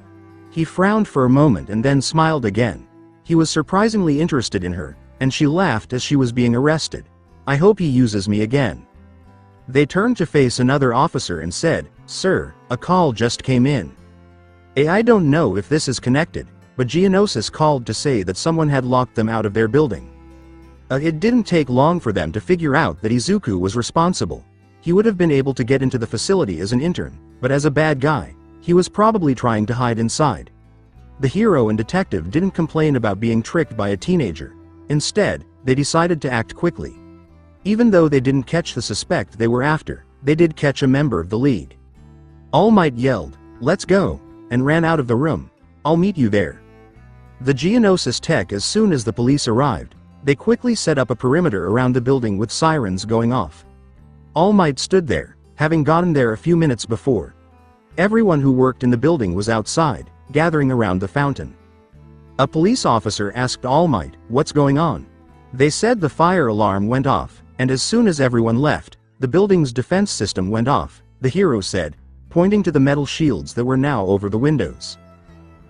He frowned for a moment and then smiled again. He was surprisingly interested in her, and she laughed as she was being arrested. "I hope he uses me again." They turned to face another officer and said, "Sir, a call just came in. I don't know if this is connected, but Geonosis called to say that someone had locked them out of their building." It didn't take long for them to figure out that Izuku was responsible. He would have been able to get into the facility as an intern, but as a bad guy, he was probably trying to hide inside. The hero and detective didn't complain about being tricked by a teenager. Instead, they decided to act quickly. Even though they didn't catch the suspect they were after, they did catch a member of the League. All Might yelled, "Let's go," and ran out of the room. "I'll meet you there." The Geonosis tech. As soon as the police arrived, they quickly set up a perimeter around the building with sirens going off. All Might stood there, having gotten there a few minutes before. Everyone who worked in the building was outside, gathering around the fountain. A police officer asked All Might, "What's going on?" They said the fire alarm went off, and as soon as everyone left, the building's defense system went off, the hero said, pointing to the metal shields that were now over the windows.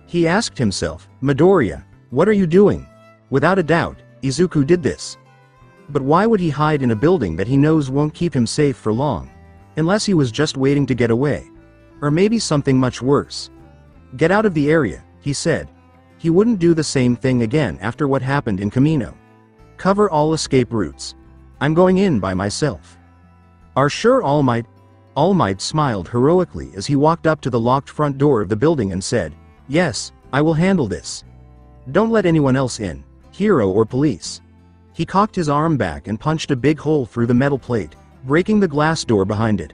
He asked himself, "Midoriya, what are you doing?" Without a doubt, Izuku did this. But why would he hide in a building that he knows won't keep him safe for long? Unless he was just waiting to get away. Or maybe something much worse. "Get out of the area," he said. He wouldn't do the same thing again after what happened in Camino. "Cover all escape routes. I'm going in by myself." "Are sure, All Might?" All Might smiled heroically as he walked up to the locked front door of the building and said, "Yes, I will handle this. Don't let anyone else in, hero or police." He cocked his arm back and punched a big hole through the metal plate, breaking the glass door behind it.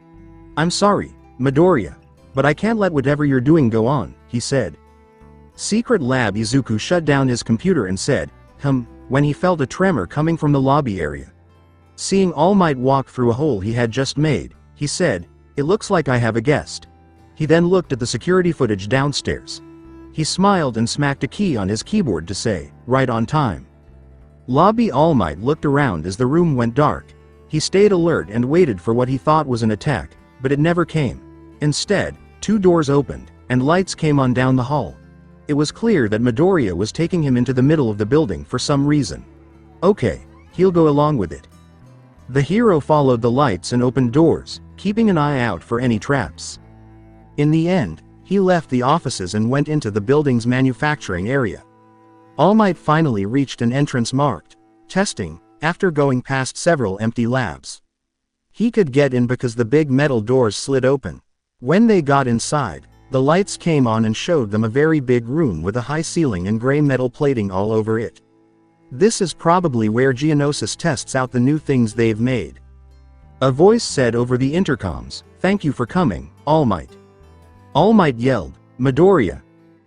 "I'm sorry, Midoriya, but I can't let whatever you're doing go on," he said. Secret Lab. Izuku shut down his computer and said, when he felt a tremor coming from the lobby area. Seeing All Might walk through a hole he had just made, he said, "It looks like I have a guest." He then looked at the security footage downstairs. He smiled and smacked a key on his keyboard to say, "Right on time." Lobby. All Might looked around as the room went dark. He stayed alert and waited for what he thought was an attack, but it never came. Instead, two doors opened, and lights came on down the hall. It was clear that Midoriya was taking him into the middle of the building for some reason. Okay, he'll go along with it. The hero followed the lights and opened doors, keeping an eye out for any traps. In the end, he left the offices and went into the building's manufacturing area. All Might finally reached an entrance marked "Testing," after going past several empty labs. He could get in because the big metal doors slid open. When they got inside, the lights came on and showed them a very big room with a high ceiling and gray metal plating all over it. This is probably where Geonosis tests out the new things they've made. A voice said over the intercoms, "Thank you for coming, All Might." All Might yelled, "Midoriya,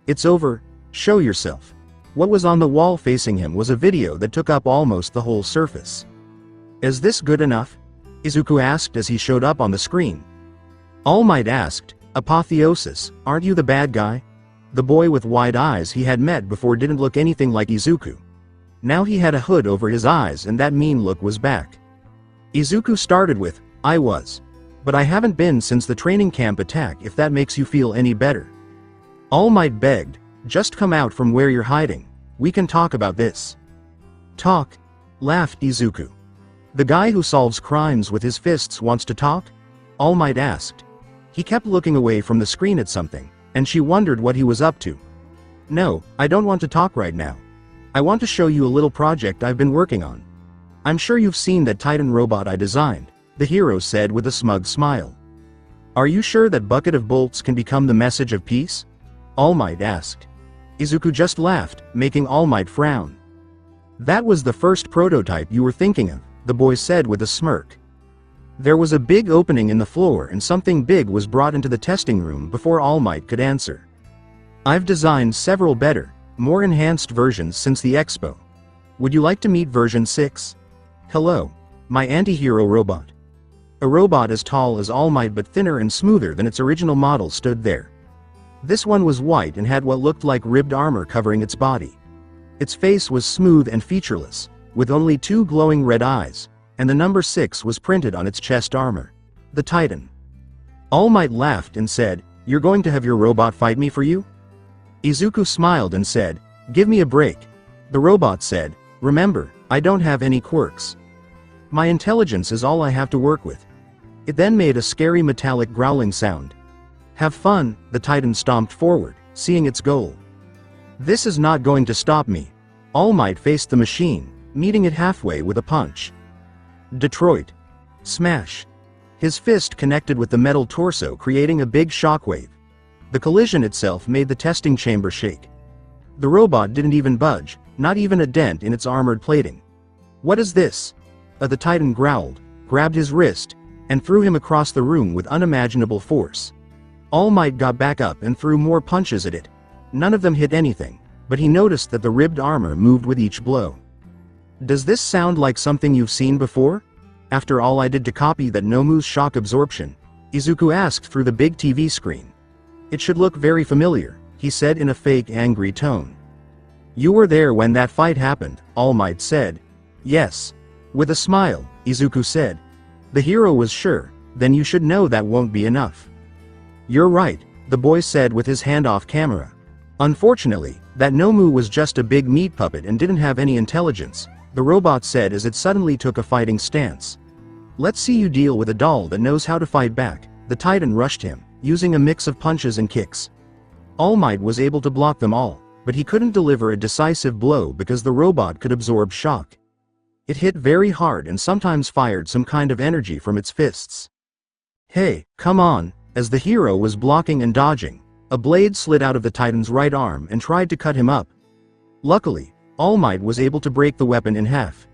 it's over, show yourself." What was on the wall facing him was a video that took up almost the whole surface. "Is this good enough?" Izuku asked as he showed up on the screen. All Might asked, "Apotheosis, aren't you the bad guy?" The boy with wide eyes he had met before didn't look anything like Izuku. Now he had a hood over his eyes and that mean look was back. Izuku started with, "I was. But I haven't been since the training camp attack, if that makes you feel any better." All Might begged, "Just come out from where you're hiding. We can talk about this." "Talk?" laughed Izuku. "The guy who solves crimes with his fists wants to talk?" All Might asked. He kept looking away from the screen at something, and she wondered what he was up to. "No, I don't want to talk right now. I want to show you a little project I've been working on. I'm sure you've seen that Titan robot I designed," the hero said with a smug smile. "Are you sure that bucket of bolts can become the message of peace?" All Might asked. Izuku just laughed, making All Might frown. "That was the first prototype you were thinking of," the boy said with a smirk. There was a big opening in the floor and something big was brought into the testing room before All Might could answer. "I've designed several better, more enhanced versions since the expo. Would you like to meet version 6? Hello, my anti-hero robot." A robot as tall as All Might but thinner and smoother than its original model stood there. This one was white and had what looked like ribbed armor covering its body. Its face was smooth and featureless, with only two glowing red eyes, and the number 6 was printed on its chest armor. The Titan. All Might laughed and said, "You're going to have your robot fight me for you?" Izuku smiled and said, "Give me a break." The robot said, "Remember, I don't have any quirks. My intelligence is all I have to work with." It then made a scary metallic growling sound. "Have fun," the Titan stomped forward, seeing its goal. "This is not going to stop me." All Might faced the machine, meeting it halfway with a punch. Detroit. Smash. His fist connected with the metal torso, creating a big shockwave. The collision itself made the testing chamber shake. The robot didn't even budge, not even a dent in its armored plating. "What is this?" The Titan growled, grabbed his wrist, and threw him across the room with unimaginable force. All Might got back up and threw more punches at it. None of them hit anything, but he noticed that the ribbed armor moved with each blow. Does this sound like something you've seen before? After all I did to copy that Nomu's shock absorption, Izuku asked through the big TV screen. It should look very familiar, he said in a fake angry tone. You were there when that fight happened, All Might said. Yes. With a smile, Izuku said. The hero was sure, then you should know that won't be enough. You're right, the boy said with his hand off camera. Unfortunately, that Nomu was just a big meat puppet and didn't have any intelligence, the robot said as it suddenly took a fighting stance. Let's see you deal with a doll that knows how to fight back, the Titan rushed him, using a mix of punches and kicks. All Might was able to block them all, but he couldn't deliver a decisive blow because the robot could absorb shock. It hit very hard and sometimes fired some kind of energy from its fists. Hey, come on, as the hero was blocking and dodging, a blade slid out of the Titan's right arm and tried to cut him up. Luckily, All Might was able to break the weapon in half.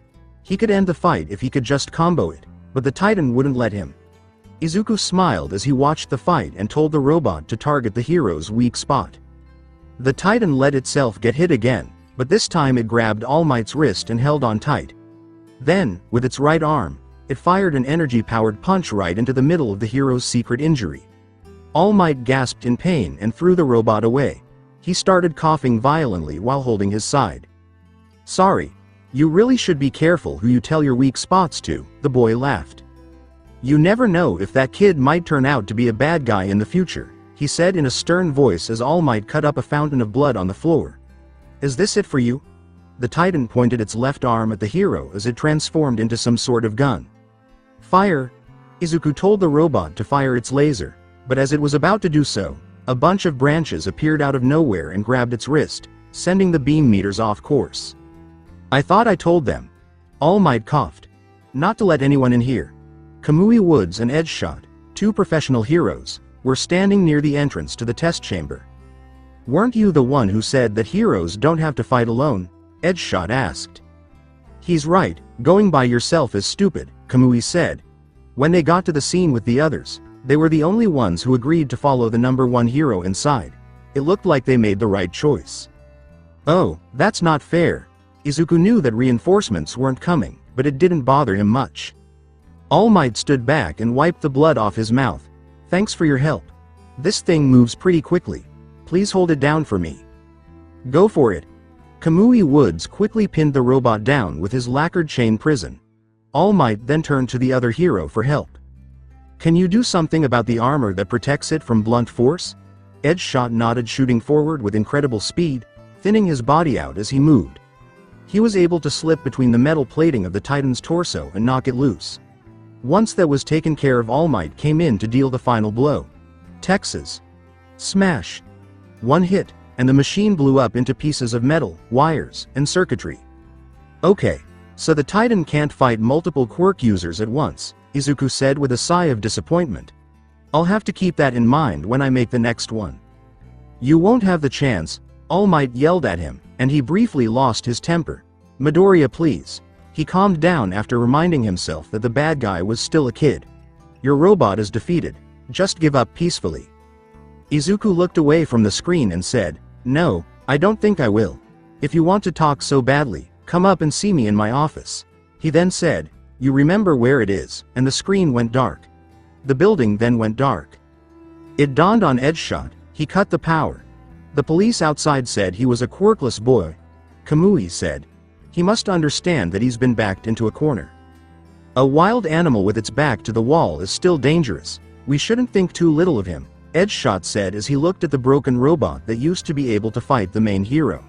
He could end the fight if he could just combo it, but the Titan wouldn't let him. Izuku smiled as he watched the fight and told the robot to target the hero's weak spot. The Titan let itself get hit again, but this time it grabbed All Might's wrist and held on tight. Then, with its right arm, it fired an energy-powered punch right into the middle of the hero's secret injury. All Might gasped in pain and threw the robot away. He started coughing violently while holding his side. Sorry. You really should be careful who you tell your weak spots to, the boy laughed. You never know if that kid might turn out to be a bad guy in the future, he said in a stern voice as All Might cut up a fountain of blood on the floor. Is this it for you? The Titan pointed its left arm at the hero as it transformed into some sort of gun. Fire! Izuku told the robot to fire its laser, but as it was about to do so, a bunch of branches appeared out of nowhere and grabbed its wrist, sending the beam meters off course. I thought I told them. All Might coughed. Not to let anyone in here. Kamui Woods and Edgeshot, two professional heroes, were standing near the entrance to the test chamber. Weren't you the one who said that heroes don't have to fight alone? Edgeshot asked. He's right, going by yourself is stupid, Kamui said. When they got to the scene with the others, they were the only ones who agreed to follow the number one hero inside. It looked like they made the right choice. Oh, that's not fair. Izuku knew that reinforcements weren't coming, but it didn't bother him much. All Might stood back and wiped the blood off his mouth. Thanks for your help. This thing moves pretty quickly. Please hold it down for me. Go for it. Kamui Woods quickly pinned the robot down with his lacquered chain prison. All Might then turned to the other hero for help. Can you do something about the armor that protects it from blunt force? Edgeshot nodded, shooting forward with incredible speed, thinning his body out as he moved. He was able to slip between the metal plating of the Titan's torso and knock it loose. Once that was taken care of, All Might came in to deal the final blow. Texas. Smash. One hit, and the machine blew up into pieces of metal, wires, and circuitry. Okay, so the Titan can't fight multiple quirk users at once, Izuku said with a sigh of disappointment. I'll have to keep that in mind when I make the next one. You won't have the chance, All Might yelled at him, and he briefly lost his temper. Midoriya, please. He calmed down after reminding himself that the bad guy was still a kid. Your robot is defeated. Just give up peacefully. Izuku looked away from the screen and said, No, I don't think I will. If you want to talk so badly, come up and see me in my office. He then said, You remember where it is, and the screen went dark. The building then went dark. It dawned on Edgeshot. He cut the power. The police outside said he was a quirkless boy. Kamui said. He must understand that he's been backed into a corner. A wild animal with its back to the wall is still dangerous. We shouldn't think too little of him, Edgeshot said as he looked at the broken robot that used to be able to fight the main hero.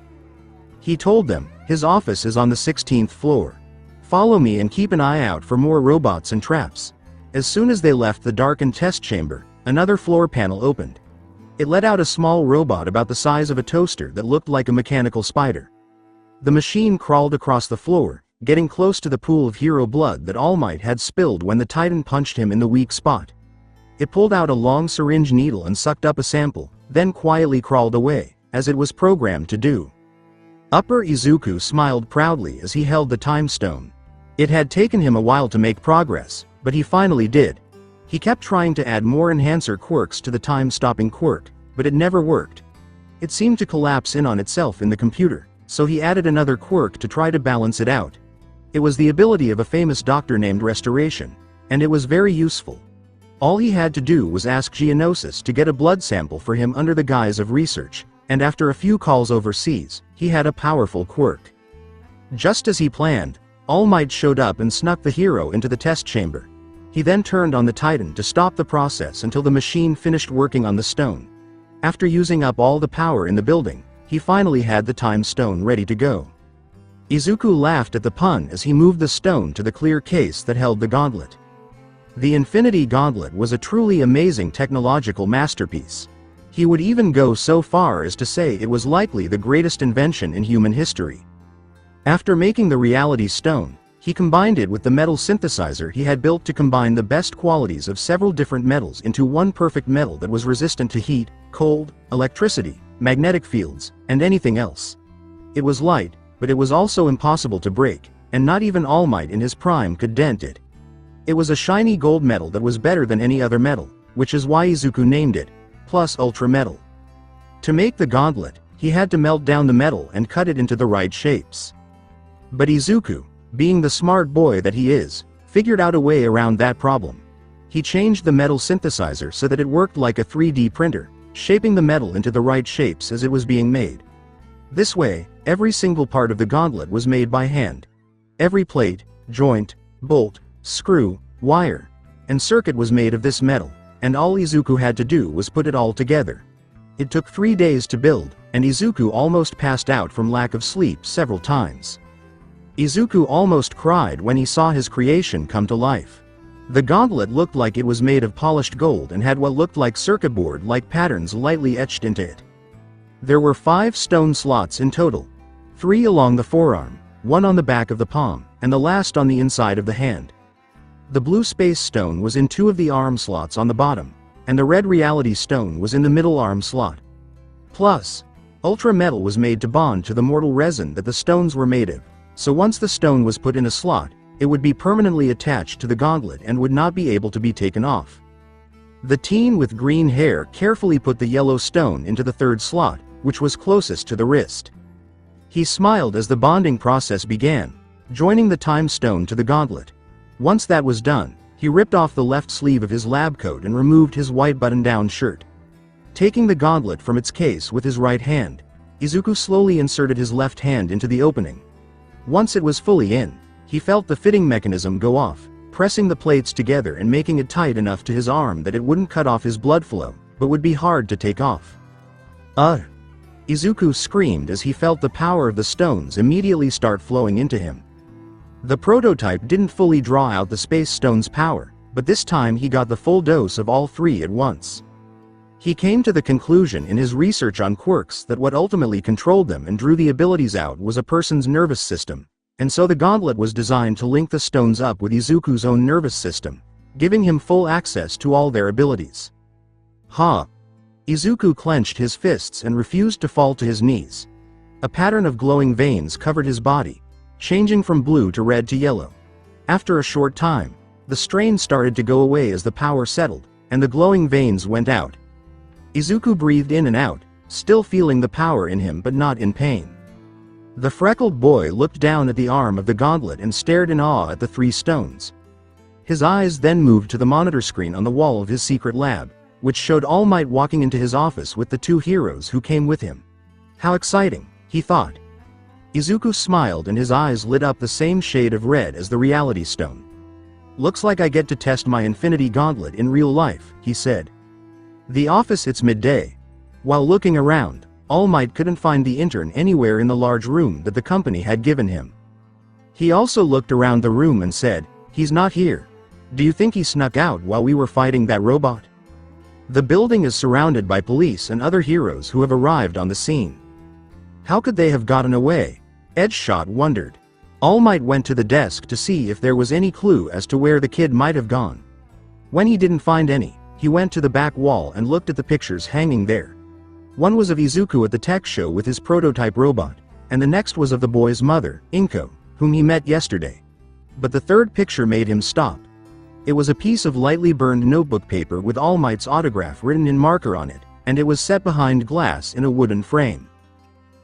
He told them, his office is on the 16th floor. Follow me and keep an eye out for more robots and traps. As soon as they left the darkened test chamber, another floor panel opened. It let out a small robot about the size of a toaster that looked like a mechanical spider. The machine crawled across the floor, getting close to the pool of hero blood that All Might had spilled when the Titan punched him in the weak spot. It pulled out a long syringe needle and sucked up a sample, then quietly crawled away, as it was programmed to do. Upper Izuku smiled proudly as he held the time stone. It had taken him a while to make progress, but he finally did. He kept trying to add more enhancer quirks to the time-stopping quirk, but it never worked. It seemed to collapse in on itself in the computer, so he added another quirk to try to balance it out. It was the ability of a famous doctor named Restoration, and it was very useful. All he had to do was ask Geonosis to get a blood sample for him under the guise of research, and after a few calls overseas, he had a powerful quirk. Just as he planned, All Might showed up and snuck the hero into the test chamber. He then turned on the Titan to stop the process until the machine finished working on the stone. After using up all the power in the building, he finally had the time stone ready to go. Izuku laughed at the pun as he moved the stone to the clear case that held the gauntlet. The Infinity Gauntlet was a truly amazing technological masterpiece. He would even go so far as to say it was likely the greatest invention in human history. After making the Reality Stone, he combined it with the metal synthesizer he had built to combine the best qualities of several different metals into one perfect metal that was resistant to heat, cold, electricity, magnetic fields, and anything else. It was light, but it was also impossible to break, and not even All Might in his prime could dent it. It was a shiny gold metal that was better than any other metal, which is why Izuku named it Plus Ultra Metal. To make the gauntlet, he had to melt down the metal and cut it into the right shapes. But Izuku, being the smart boy that he is, figured out a way around that problem. He changed the metal synthesizer so that it worked like a 3D printer, shaping the metal into the right shapes as it was being made. This way, every single part of the gauntlet was made by hand. Every plate, joint, bolt, screw, wire, and circuit was made of this metal, and all Izuku had to do was put it all together. It took 3 days to build, and Izuku almost passed out from lack of sleep several times. Izuku almost cried when he saw his creation come to life. The gauntlet looked like it was made of polished gold and had what looked like circuit board-like patterns lightly etched into it. There were 5 stone slots in total. 3 along the forearm, 1 on the back of the palm, and the last on the inside of the hand. The blue space stone was in 2 of the arm slots on the bottom, and the red reality stone was in the middle arm slot. Plus, ultra metal was made to bond to the mortal resin that the stones were made of, so once the stone was put in a slot, it would be permanently attached to the gauntlet and would not be able to be taken off. The teen with green hair carefully put the yellow stone into the 3rd slot, which was closest to the wrist. He smiled as the bonding process began, joining the time stone to the gauntlet. Once that was done, he ripped off the left sleeve of his lab coat and removed his white button-down shirt. Taking the gauntlet from its case with his right hand, Izuku slowly inserted his left hand into the opening. Once it was fully in, he felt the fitting mechanism go off, pressing the plates together and making it tight enough to his arm that it wouldn't cut off his blood flow, but would be hard to take off. Izuku screamed as he felt the power of the stones immediately start flowing into him. The prototype didn't fully draw out the space stone's power, but this time he got the full dose of all 3 at once. He came to the conclusion in his research on quirks that what ultimately controlled them and drew the abilities out was a person's nervous system, and so the gauntlet was designed to link the stones up with Izuku's own nervous system, giving him full access to all their abilities. Izuku clenched his fists and refused to fall to his knees. A pattern of glowing veins covered his body, changing from blue to red to yellow. After a short time, the strain started to go away as the power settled, and the glowing veins went out. Izuku breathed in and out, still feeling the power in him but not in pain. The freckled boy looked down at the arm of the gauntlet and stared in awe at the 3 stones. His eyes then moved to the monitor screen on the wall of his secret lab, which showed All Might walking into his office with the 2 heroes who came with him. How exciting, he thought. Izuku smiled and his eyes lit up the same shade of red as the Reality Stone. Looks like I get to test my Infinity Gauntlet in real life, he said. The office. It's midday. While looking around, All Might couldn't find the intern anywhere in the large room that the company had given him. He also looked around the room and said, "He's not here. Do you think he snuck out while we were fighting that robot?" The building is surrounded by police and other heroes who have arrived on the scene. How could they have gotten away? Edgeshot wondered. All Might went to the desk to see if there was any clue as to where the kid might have gone. When he didn't find any, he went to the back wall and looked at the pictures hanging there. One was of Izuku at the tech show with his prototype robot, and the next was of the boy's mother, Inko, whom he met yesterday. But the third picture made him stop. It was a piece of lightly burned notebook paper with All Might's autograph written in marker on it, and it was set behind glass in a wooden frame.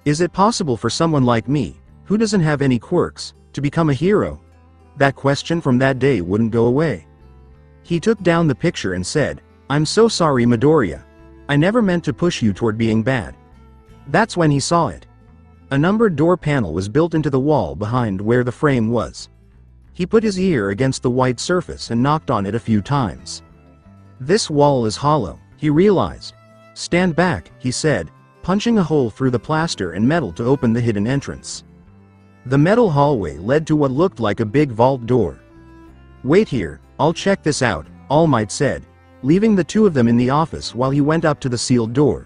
Is it possible for someone like me, who doesn't have any quirks, to become a hero? That question from that day wouldn't go away. He took down the picture and said, "I'm so sorry, Midoriya. I never meant to push you toward being bad." That's when he saw it. A numbered door panel was built into the wall behind where the frame was. He put his ear against the white surface and knocked on it a few times. This wall is hollow, he realized. "Stand back," he said, punching a hole through the plaster and metal to open the hidden entrance. The metal hallway led to what looked like a big vault door. "Wait here, I'll check this out," All Might said, leaving the two of them in the office while he went up to the sealed door.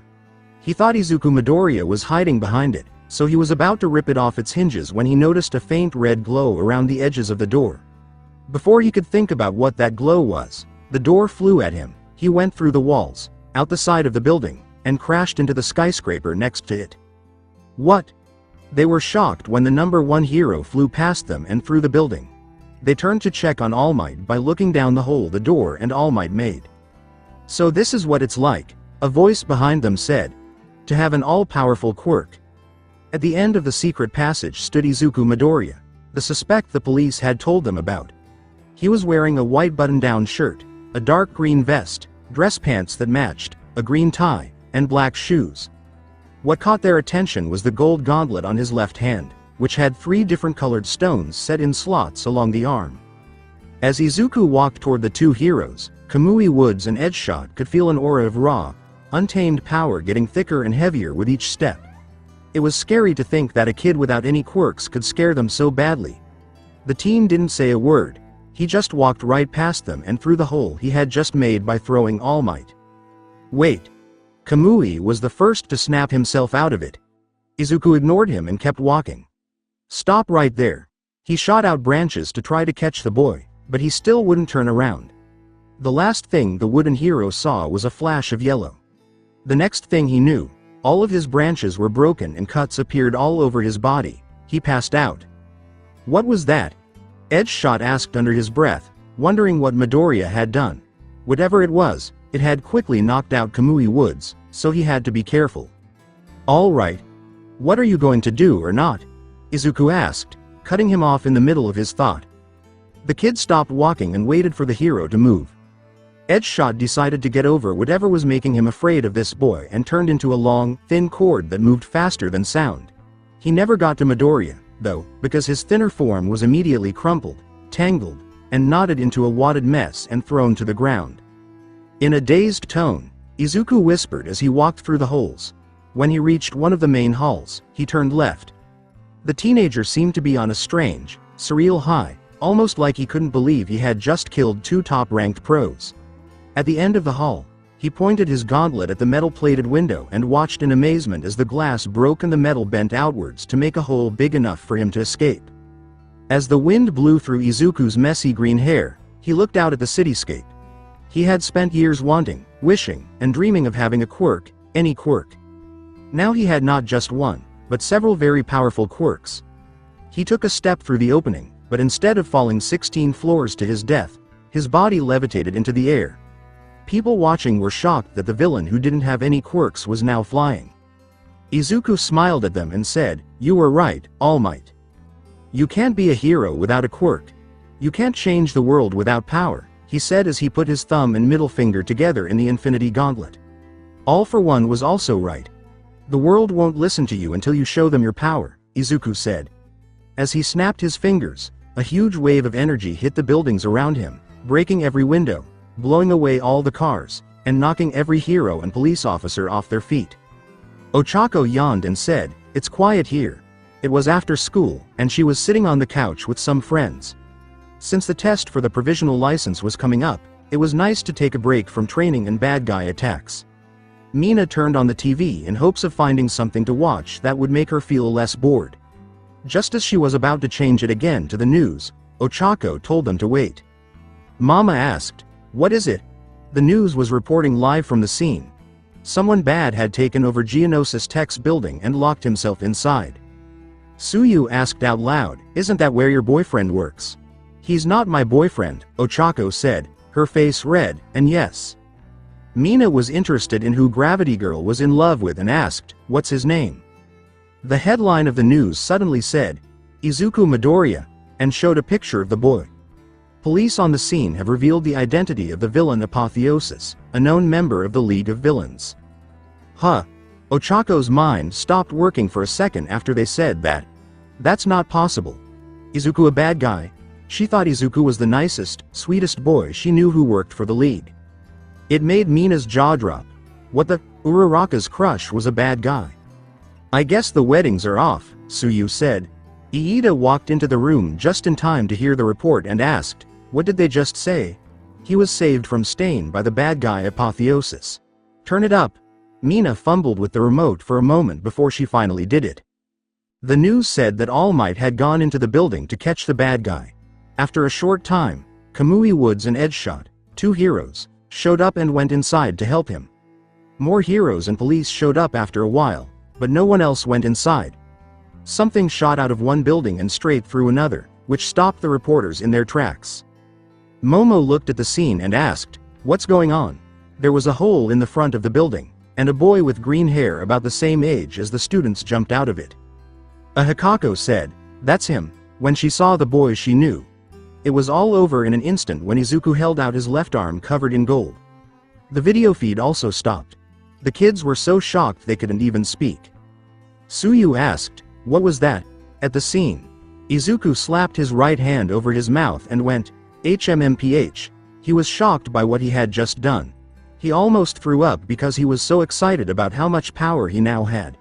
He thought Izuku Midoriya was hiding behind it, so he was about to rip it off its hinges when he noticed a faint red glow around the edges of the door. Before he could think about what that glow was, the door flew at him. He went through the walls, out the side of the building, and crashed into the skyscraper next to it. What? They were shocked when the number 1 hero flew past them and through the building. They turned to check on All Might by looking down the hole the door and All Might made. "So this is what it's like," a voice behind them said, "to have an all-powerful quirk." At the end of the secret passage stood Izuku Midoriya, the suspect the police had told them about. He was wearing a white button-down shirt, a dark green vest, dress pants that matched, a green tie, and black shoes. What caught their attention was the gold gauntlet on his left hand, which had 3 different colored stones set in slots along the arm. As Izuku walked toward the two heroes, Kamui Woods and Edgeshot could feel an aura of raw, untamed power getting thicker and heavier with each step. It was scary to think that a kid without any quirks could scare them so badly. The teen didn't say a word. He just walked right past them and through the hole he had just made by throwing All Might. Wait. Kamui was the first to snap himself out of it. Izuku ignored him and kept walking. "Stop right there." He shot out branches to try to catch the boy, but he still wouldn't turn around. The last thing the wooden hero saw was a flash of yellow. The next thing he knew, all of his branches were broken and cuts appeared all over his body. He passed out. "What was that?" Edgeshot asked under his breath, wondering what Midoriya had done. Whatever it was, it had quickly knocked out Kamui Woods, so he had to be careful. "All right. What are you going to do or not?" Izuku asked, cutting him off in the middle of his thought. The kid stopped walking and waited for the hero to move. Edgeshot decided to get over whatever was making him afraid of this boy and turned into a long, thin cord that moved faster than sound. He never got to Midoriya, though, because his thinner form was immediately crumpled, tangled, and knotted into a wadded mess and thrown to the ground. In a dazed tone, Izuku whispered as he walked through the holes. When he reached one of the main halls, he turned left. The teenager seemed to be on a strange, surreal high, almost like he couldn't believe he had just killed 2 top-ranked pros. At the end of the hall, he pointed his gauntlet at the metal-plated window and watched in amazement as the glass broke and the metal bent outwards to make a hole big enough for him to escape. As the wind blew through Izuku's messy green hair, he looked out at the cityscape. He had spent years wanting, wishing, and dreaming of having a quirk, any quirk. Now he had not just one, but several very powerful quirks. He took a step through the opening, but instead of falling 16 floors to his death, his body levitated into the air. People watching were shocked that the villain who didn't have any quirks was now flying. Izuku smiled at them and said, "You were right, All Might. You can't be a hero without a quirk. You can't change the world without power," he said as he put his thumb and middle finger together in the Infinity Gauntlet. All for One was also right. "The world won't listen to you until you show them your power," Izuku said. As he snapped his fingers, a huge wave of energy hit the buildings around him, breaking every window, blowing away all the cars, and knocking every hero and police officer off their feet. Ochako yawned and said, "It's quiet here." It was after school, and she was sitting on the couch with some friends. Since the test for the provisional license was coming up, it was nice to take a break from training and bad guy attacks. Mina turned on the TV in hopes of finding something to watch that would make her feel less bored. Just as she was about to change it again to the news, Ochako told them to wait. Mama asked, "What is it?" The news was reporting live from the scene. Someone bad had taken over Geonosis Tech's building and locked himself inside. Suyu asked out loud, "Isn't that where your boyfriend works?" "He's not my boyfriend," Ochako said, her face red, and yes. Mina was interested in who Gravity Girl was in love with and asked, "What's his name?" The headline of the news suddenly said, "Izuku Midoriya," and showed a picture of the boy. Police on the scene have revealed the identity of the villain Apotheosis, a known member of the League of Villains. Huh. Ochako's mind stopped working for a second after they said that. That's not possible. Izuku a bad guy? She thought Izuku was the nicest, sweetest boy she knew who worked for the League. It made Mina's jaw drop. What the? Uraraka's crush was a bad guy. "I guess the weddings are off," Tsuyu said. Iida walked into the room just in time to hear the report and asked, "What did they just say?" "He was saved from stain by the bad guy Apotheosis." "Turn it up." Mina fumbled with the remote for a moment before she finally did it. The news said that All Might had gone into the building to catch the bad guy. After a short time, Kamui Woods and Edgeshot, two heroes, showed up and went inside to help him. More heroes and police showed up after a while, but no one else went inside. Something shot out of one building and straight through another, which stopped the reporters in their tracks. Momo looked at the scene and asked, "What's going on?" There was a hole in the front of the building, and a boy with green hair about the same age as the students jumped out of it. Ahikako said, "That's him." When she saw the boy she knew. It was all over in an instant when Izuku held out his left arm covered in gold. The video feed also stopped. The kids were so shocked they couldn't even speak. Tsuyu asked, "What was that?" At the scene, Izuku slapped his right hand over his mouth and went, "HMMPH." He was shocked by what he had just done. He almost threw up because he was so excited about how much power he now had.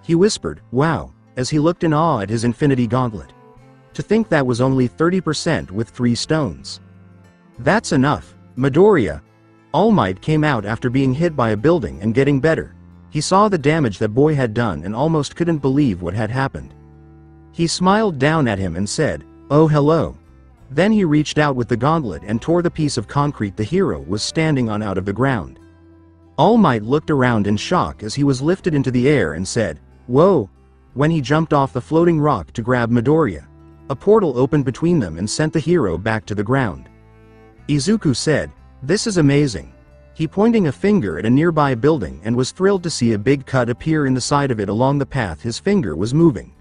He whispered, "Wow," as he looked in awe at his Infinity Gauntlet. To think that was only 30% with 3 stones. "That's enough, Midoriya." All Might came out after being hit by a building and getting better. He saw the damage that boy had done and almost couldn't believe what had happened. He smiled down at him and said, "Oh hello." Then he reached out with the gauntlet and tore the piece of concrete the hero was standing on out of the ground. All Might looked around in shock as he was lifted into the air and said, "Whoa." When he jumped off the floating rock to grab Midoriya, a portal opened between them and sent the hero back to the ground. Izuku said, "This is amazing." He pointing a finger at a nearby building and was thrilled to see a big cut appear in the side of it along the path his finger was moving.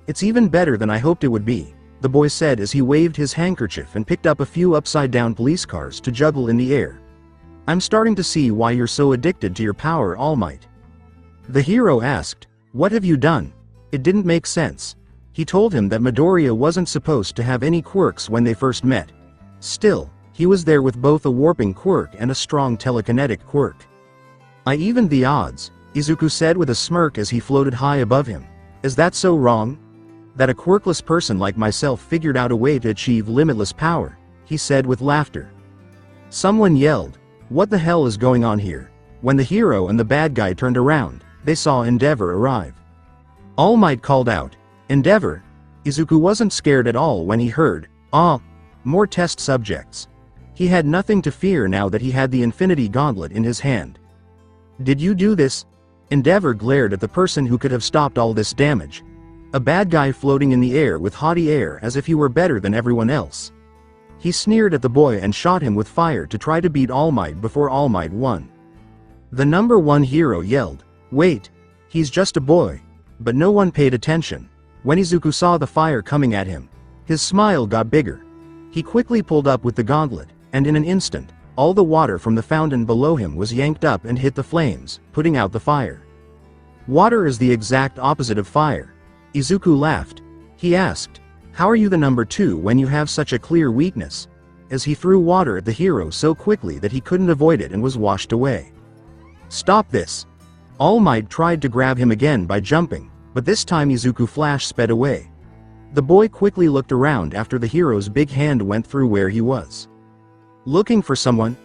"It's even better than I hoped it would be," the boy said as he waved his handkerchief and picked up a few upside-down police cars to juggle in the air. "I'm starting to see why you're so addicted to your power, All Might." The hero asked, "What have you done?" It didn't make sense. He told him that Midoriya wasn't supposed to have any quirks when they first met. Still, he was there with both a warping quirk and a strong telekinetic quirk. "I evened the odds," Izuku said with a smirk as he floated high above him. "Is that so wrong? That a quirkless person like myself figured out a way to achieve limitless power," he said with laughter. Someone yelled, "What the hell is going on here?" When the hero and the bad guy turned around, they saw Endeavor arrive. All Might called out, "Endeavor!" Izuku wasn't scared at all when he heard, "Ah, more test subjects." He had nothing to fear now that he had the Infinity Gauntlet in his hand. "Did you do this?" Endeavor glared at the person who could have stopped all this damage. A bad guy floating in the air with haughty air as if he were better than everyone else. He sneered at the boy and shot him with fire to try to beat All Might before All Might won. The number 1 hero yelled, "Wait, he's just a boy." But no one paid attention. When Izuku saw the fire coming at him, his smile got bigger. He quickly pulled up with the gauntlet, and in an instant, all the water from the fountain below him was yanked up and hit the flames, putting out the fire. Water is the exact opposite of fire. Izuku laughed. He asked, "How are you the number 2 when you have such a clear weakness?" As he threw water at the hero so quickly that he couldn't avoid it and was washed away. "Stop this!" All Might tried to grab him again by jumping, but this time Izuku flash sped away. The boy quickly looked around after the hero's big hand went through where he was. "Looking for someone?"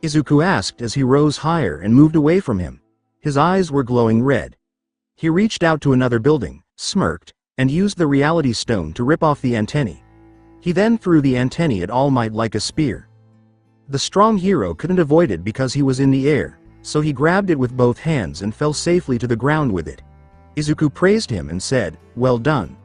Izuku asked as he rose higher and moved away from him. His eyes were glowing red. He reached out to another building, smirked, and used the reality stone to rip off the antennae. He then threw the antennae at All Might like a spear. The strong hero couldn't avoid it because he was in the air, so he grabbed it with both hands and fell safely to the ground with it. Izuku praised him and said, "Well done."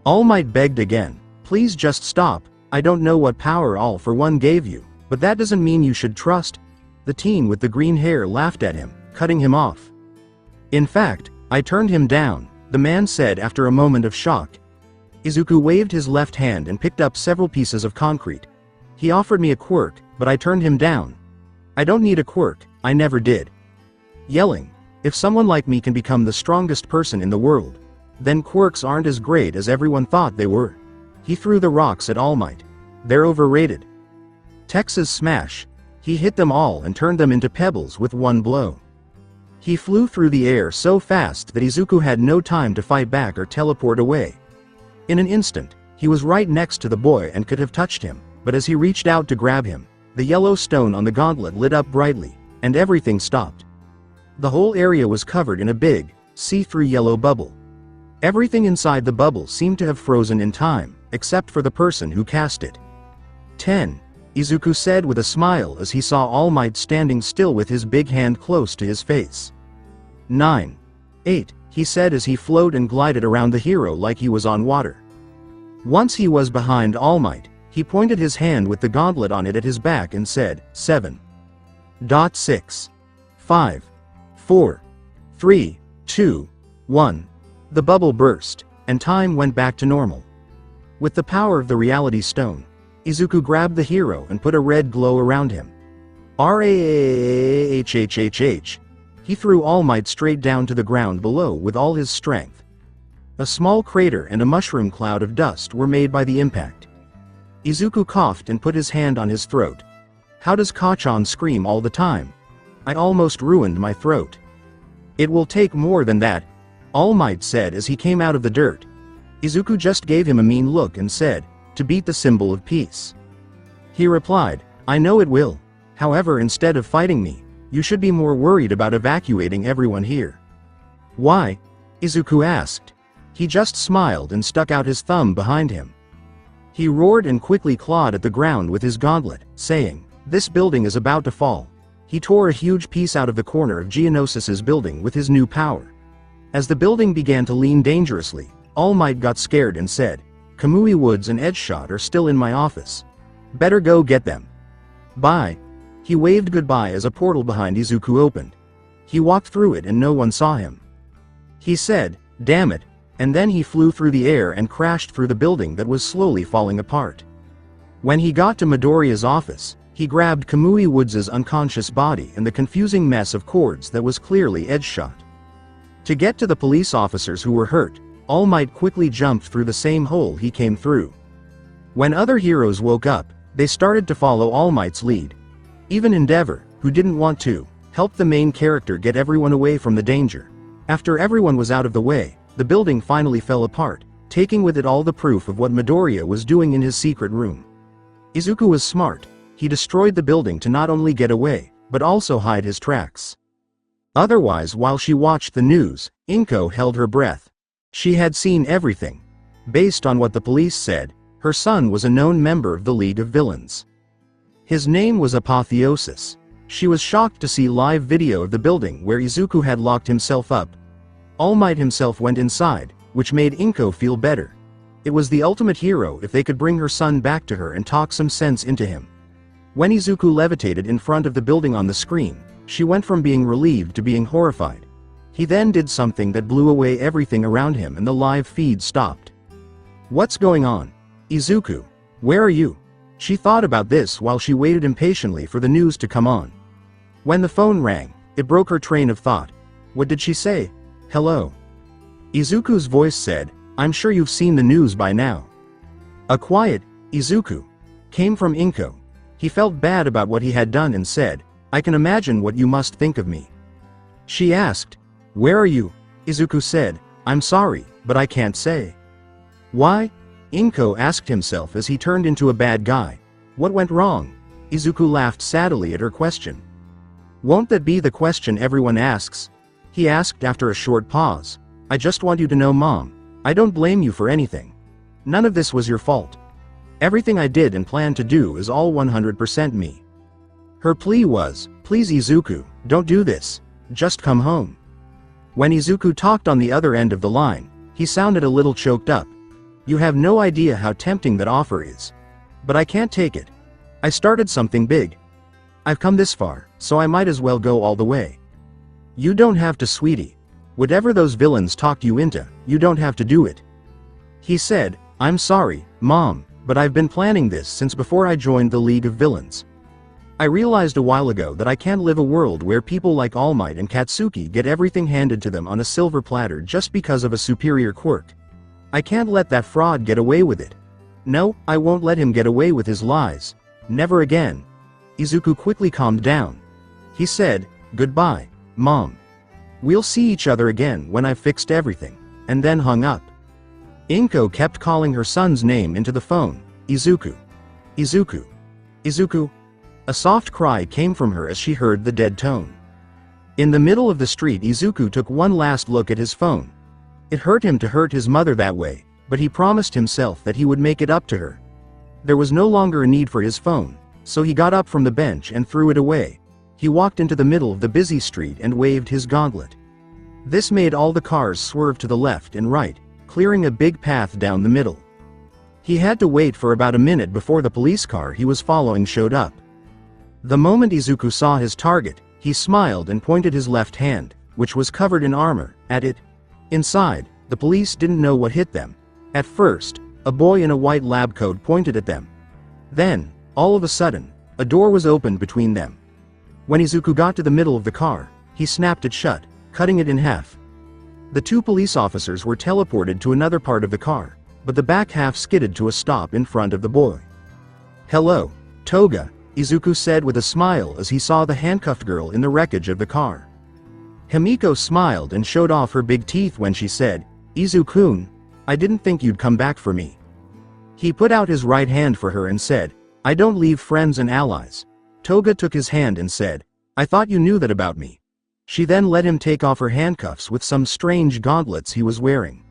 All Might begged again, "Please just stop." I don't know what power All for One gave you, but that doesn't mean you should trust. The teen with the green hair laughed at him, cutting him off. In fact, I turned him down, the man said after a moment of shock. Izuku waved his left hand and picked up several pieces of concrete. He offered me a quirk, but I turned him down. I don't need a quirk, I never did. Yelling, if someone like me can become the strongest person in the world, then quirks aren't as great as everyone thought they were. He threw the rocks at All Might. They're overrated. Texas smash. He hit them all and turned them into pebbles with one blow. He flew through the air so fast that Izuku had no time to fight back or teleport away. In an instant, he was right next to the boy and could have touched him, but as he reached out to grab him, the yellow stone on the gauntlet lit up brightly, and everything stopped. The whole area was covered in a big, see-through yellow bubble. Everything inside the bubble seemed to have frozen in time, except for the person who cast it. 10. Izuku said with a smile as he saw All Might standing still with his big hand close to his face. 9. 8. He said as he flowed and glided around the hero like he was on water. Once he was behind All Might, he pointed his hand with the gauntlet on it at his back and said, 7.6. 5. 4. 3. 2. 1. The bubble burst, and time went back to normal. With the power of the reality stone, Izuku grabbed the hero and put a red glow around him. Rahhhhh. He threw All Might straight down to the ground below with all his strength. A small crater and a mushroom cloud of dust were made by the impact. Izuku coughed and put his hand on his throat. How does Kachan scream all the time? I almost ruined my throat. It will take more than that, All Might said as he came out of the dirt. Izuku just gave him a mean look and said, to beat the symbol of peace. He replied, I know it will. However, instead of fighting me, you should be more worried about evacuating everyone here. Why? Izuku asked. He just smiled and stuck out his thumb behind him. He roared and quickly clawed at the ground with his gauntlet, saying, this building is about to fall. He tore a huge piece out of the corner of Geonosis's building with his new power. As the building began to lean dangerously, All Might got scared and said, Kamui Woods and Edgeshot are still in my office. Better go get them. Bye. He waved goodbye as a portal behind Izuku opened. He walked through it and no one saw him. He said, damn it, and then he flew through the air and crashed through the building that was slowly falling apart. When he got to Midoriya's office, he grabbed Kamui Woods' unconscious body and the confusing mess of cords that was clearly Edgeshot. To get to the police officers who were hurt, All Might quickly jumped through the same hole he came through. When other heroes woke up, they started to follow All Might's lead. Even Endeavor, who didn't want to, helped the main character get everyone away from the danger. After everyone was out of the way, the building finally fell apart, taking with it all the proof of what Midoriya was doing in his secret room. Izuku was smart. He destroyed the building to not only get away, but also hide his tracks. Otherwise, while she watched the news, Inko held her breath. She had seen everything. Based on what the police said, her son was a known member of the League of Villains. His name was Apotheosis. She was shocked to see live video of the building where Izuku had locked himself up. All Might himself went inside, which made Inko feel better. It was the ultimate hero if they could bring her son back to her and talk some sense into him. When Izuku levitated in front of the building on the screen, she went from being relieved to being horrified. He then did something that blew away everything around him and the live feed stopped. What's going on? Izuku, where are you? She thought about this while she waited impatiently for the news to come on. When the phone rang, it broke her train of thought. What did she say? Hello. Izuku's voice said, I'm sure you've seen the news by now. A quiet, Izuku, came from Inko. He felt bad about what he had done and said, I can imagine what you must think of me. She asked, where are you? Izuku said, I'm sorry, but I can't say. Why? Inko asked himself as he turned into a bad guy. What went wrong? Izuku laughed sadly at her question. Won't that be the question everyone asks? He asked after a short pause. I just want you to know, Mom, I don't blame you for anything. None of this was your fault. Everything I did and planned to do is all 100% me. Her plea was, please Izuku, don't do this, just come home. When Izuku talked on the other end of the line, he sounded a little choked up. You have no idea how tempting that offer is. But I can't take it. I started something big. I've come this far, so I might as well go all the way. You don't have to, sweetie. Whatever those villains talked you into, you don't have to do it. He said, I'm sorry, Mom, but I've been planning this since before I joined the League of Villains. I realized a while ago that I can't live a world where people like All Might and Katsuki get everything handed to them on a silver platter just because of a superior quirk. I can't let that fraud get away with it. No, I won't let him get away with his lies. Never again. Izuku quickly calmed down. He said, Goodbye, Mom. We'll see each other again when I've fixed everything, and then hung up. Inko kept calling her son's name into the phone. Izuku. Izuku. Izuku. A soft cry came from her as she heard the dead tone. In the middle of the street, Izuku took one last look at his phone. It hurt him to hurt his mother that way, but he promised himself that he would make it up to her. There was no longer a need for his phone, so he got up from the bench and threw it away. He walked into the middle of the busy street and waved his gauntlet. This made all the cars swerve to the left and right, clearing a big path down the middle. He had to wait for about a minute before the police car he was following showed up. The moment Izuku saw his target, he smiled and pointed his left hand, which was covered in armor, at it. Inside, the police didn't know what hit them. At first, a boy in a white lab coat pointed at them. Then, all of a sudden, a door was opened between them. When Izuku got to the middle of the car, he snapped it shut, cutting it in half. The two police officers were teleported to another part of the car, but the back half skidded to a stop in front of the boy. Hello, Toga, Izuku said with a smile as he saw the handcuffed girl in the wreckage of the car. Himiko smiled and showed off her big teeth when she said, Izuku-kun, I didn't think you'd come back for me. He put out his right hand for her and said, I don't leave friends and allies. Toga took his hand and said, I thought you knew that about me. She then let him take off her handcuffs with some strange gauntlets he was wearing.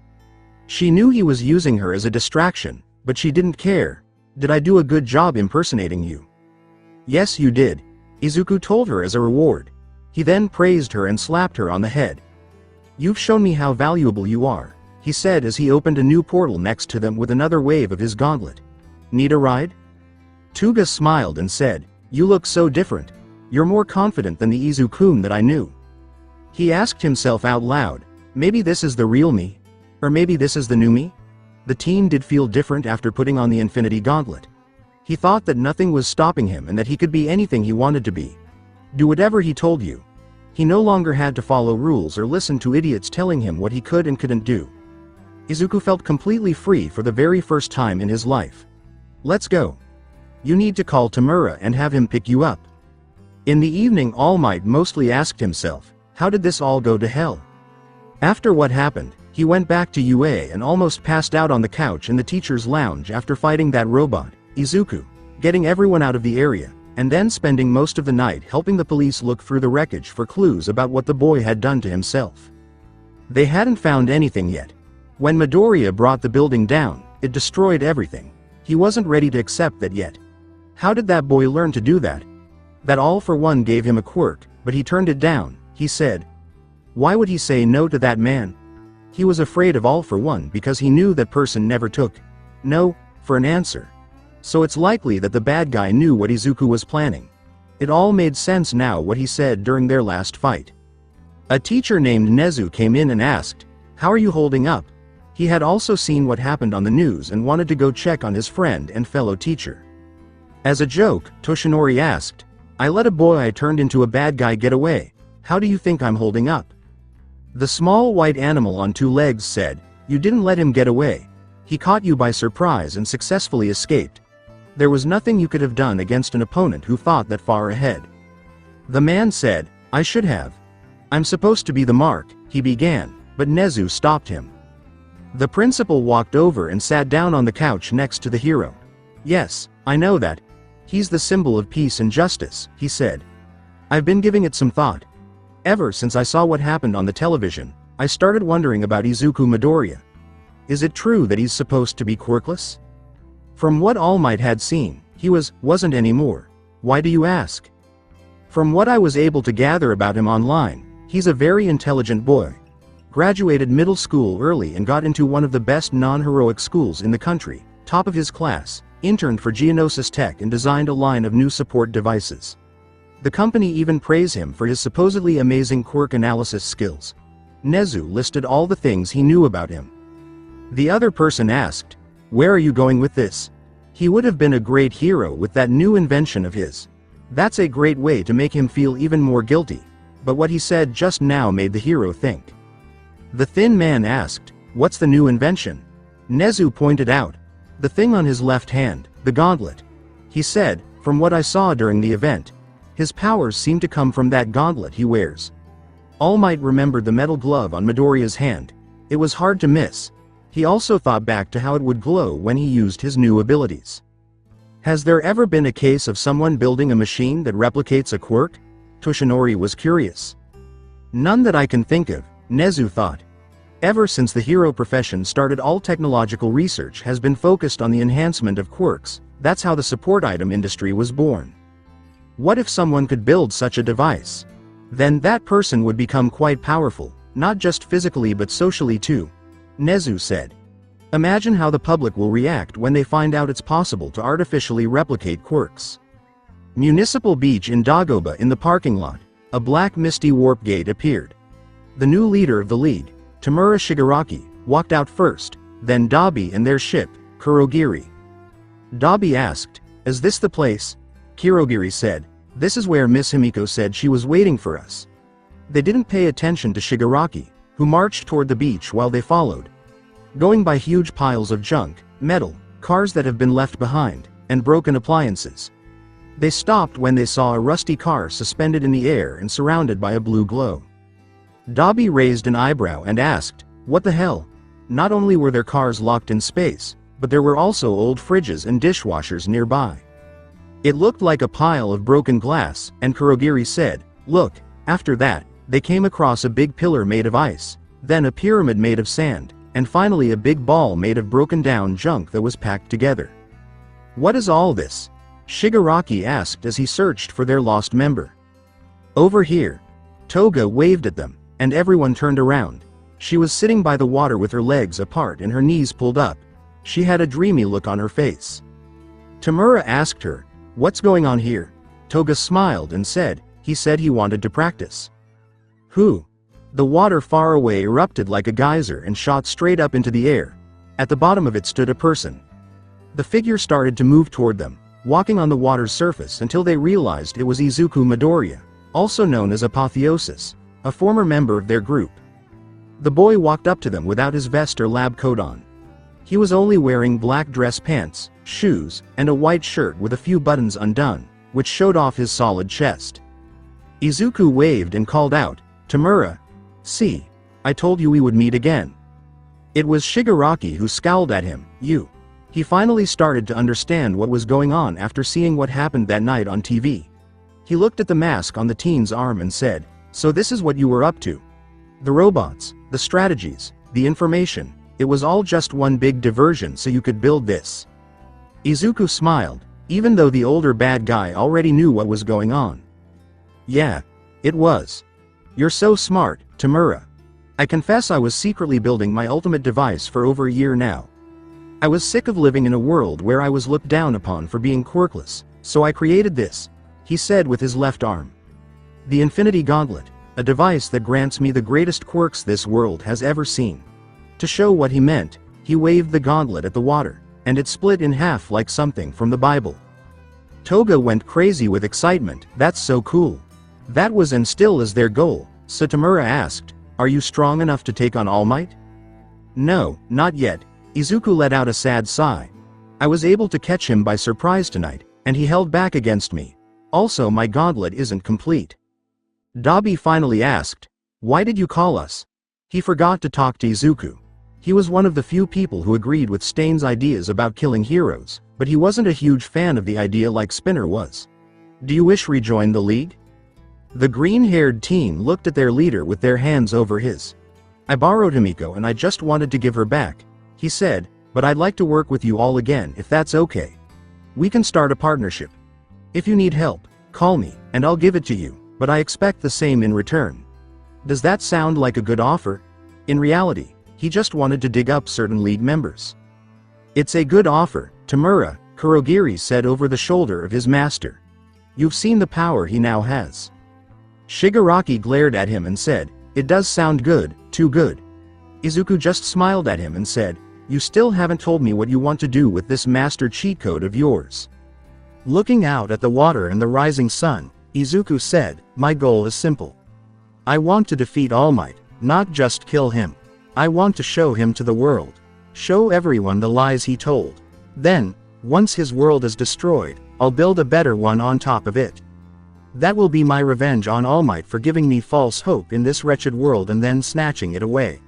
She knew he was using her as a distraction, but she didn't care. Did I do a good job impersonating you? Yes, you did, Izuku told her as a reward. He then praised her and slapped her on the head. You've shown me how valuable you are, he said as he opened a new portal next to them with another wave of his gauntlet. Need a ride? Toga smiled and said, You look so different. You're more confident than the Izuku-kun that I knew. He asked himself out loud, maybe this is the real me? Or maybe this is the new me? The teen did feel different after putting on the Infinity Gauntlet. He thought that nothing was stopping him and that he could be anything he wanted to be. Do whatever he told you. He no longer had to follow rules or listen to idiots telling him what he could and couldn't do. Izuku felt completely free for the very first time in his life. Let's go. You need to call Tamura and have him pick you up. In the evening, All Might mostly asked himself, how did this all go to hell? After what happened, he went back to UA and almost passed out on the couch in the teacher's lounge after fighting that robot, Izuku, getting everyone out of the area, and then spending most of the night helping the police look through the wreckage for clues about what the boy had done to himself. They hadn't found anything yet. When Midoriya brought the building down, it destroyed everything. He wasn't ready to accept that yet. How did that boy learn to do that? That All for One gave him a quirk, but he turned it down, he said. Why would he say no to that man? He was afraid of All for One because he knew that person never took no for an answer. So it's likely that the bad guy knew what Izuku was planning. It all made sense now what he said during their last fight. A teacher named Nezu came in and asked, How are you holding up? He had also seen what happened on the news and wanted to go check on his friend and fellow teacher. As a joke, Toshinori asked, I let a boy I turned into a bad guy get away. How do you think I'm holding up? The small white animal on two legs said, You didn't let him get away. He caught you by surprise and successfully escaped. There was nothing you could have done against an opponent who thought that far ahead. The man said, I should have. I'm supposed to be the mark, he began, but Nezu stopped him. The principal walked over and sat down on the couch next to the hero. Yes, I know that. He's the symbol of peace and justice, he said. I've been giving it some thought. Ever since I saw what happened on the television, I started wondering about Izuku Midoriya. Is it true that he's supposed to be quirkless? From what All Might had seen, he wasn't anymore. Why do you ask? From what I was able to gather about him online, he's a very intelligent boy. Graduated middle school early and got into one of the best non-heroic schools in the country, top of his class, interned for Geonosis Tech and designed a line of new support devices. The company even praised him for his supposedly amazing quirk analysis skills. Nezu listed all the things he knew about him. The other person asked, "Where are you going with this?" He would have been a great hero with that new invention of his. That's a great way to make him feel even more guilty, but what he said just now made the hero think. The thin man asked, "What's the new invention?" Nezu pointed out, "The thing on his left hand, the gauntlet." He said, "From what I saw during the event, his powers seem to come from that gauntlet he wears." All Might remembered the metal glove on Midoriya's hand. It was hard to miss. He also thought back to how it would glow when he used his new abilities. Has there ever been a case of someone building a machine that replicates a quirk? Toshinori was curious. None that I can think of, Nezu thought. Ever since the hero profession started, all technological research has been focused on the enhancement of quirks. That's how the support item industry was born. What if someone could build such a device? Then that person would become quite powerful, not just physically but socially too. Nezu said. Imagine how the public will react when they find out it's possible to artificially replicate quirks. Municipal Beach in Dagoba. In the parking lot, a black misty warp gate appeared. The new leader of the league, Tamura Shigaraki, walked out first, then Dabi and their ship, Kurogiri. Dabi asked, "Is this the place?" Kurogiri said, "This is where Miss Himiko said she was waiting for us." They didn't pay attention to Shigaraki, who marched toward the beach while they followed. Going by huge piles of junk, metal, cars that have been left behind, and broken appliances. They stopped when they saw a rusty car suspended in the air and surrounded by a blue glow. Dabi raised an eyebrow and asked, "What the hell?" Not only were their cars locked in space, but there were also old fridges and dishwashers nearby. It looked like a pile of broken glass, and Kurogiri said, "Look." After that, they came across a big pillar made of ice, then a pyramid made of sand, and finally a big ball made of broken down junk that was packed together. "What is all this?" Shigaraki asked as he searched for their lost member. "Over here." Toga waved at them, and everyone turned around. She was sitting by the water with her legs apart and her knees pulled up. She had a dreamy look on her face. Tamura asked her, "What's going on here?" Toga smiled and said, "He said he wanted to practice." "Who?" The water far away erupted like a geyser and shot straight up into the air. At the bottom of it stood a person. The figure started to move toward them, walking on the water's surface until they realized it was Izuku Midoriya, also known as Apotheosis, a former member of their group. The boy walked up to them without his vest or lab coat on. He was only wearing black dress pants, shoes, and a white shirt with a few buttons undone, which showed off his solid chest. Izuku waved and called out, "Tamura. See, I told you we would meet again." It was Shigaraki who scowled at him. "You." He finally started to understand what was going on after seeing what happened that night on TV. He looked at the mask on the teen's arm and said, "So this is what you were up to. The robots, the strategies, the information, it was all just one big diversion so you could build this." Izuku smiled, even though the older bad guy already knew what was going on. "Yeah, it was. You're so smart, Tamura. I confess I was secretly building my ultimate device for over a year now. I was sick of living in a world where I was looked down upon for being quirkless, so I created this," he said with his left arm. "The Infinity Gauntlet, a device that grants me the greatest quirks this world has ever seen." To show what he meant, he waved the gauntlet at the water, and it split in half like something from the Bible. Toga went crazy with excitement. "That's so cool." That was and still is their goal, so Tamura asked, "Are you strong enough to take on All Might?" "No, not yet." Izuku let out a sad sigh. "I was able to catch him by surprise tonight, and he held back against me. Also, my gauntlet isn't complete." Dabi finally asked, "Why did you call us?" He forgot to talk to Izuku. He was one of the few people who agreed with Stain's ideas about killing heroes, but he wasn't a huge fan of the idea like Spinner was. "Do you wish to rejoin the league?" The green-haired teen looked at their leader with their hands over his. "I borrowed Himiko and I just wanted to give her back," he said, "but I'd like to work with you all again if that's okay. We can start a partnership. If you need help, call me, and I'll give it to you, but I expect the same in return." Does that sound like a good offer? In reality, he just wanted to dig up certain league members. "It's a good offer, Tamura," Kurogiri said over the shoulder of his master. You've seen the power he now has. Shigaraki glared at him and said, it does sound good, too good. Izuku just smiled at him and said, you still haven't told me what you want to do with this master cheat code of yours. Looking out at the water and the rising sun, Izuku said, my goal is simple. I want to defeat All Might, not just kill him. I want to show him to the world. Show everyone the lies he told. Then, once his world is destroyed, I'll build a better one on top of it. That will be my revenge on All Might for giving me false hope in this wretched world and then snatching it away.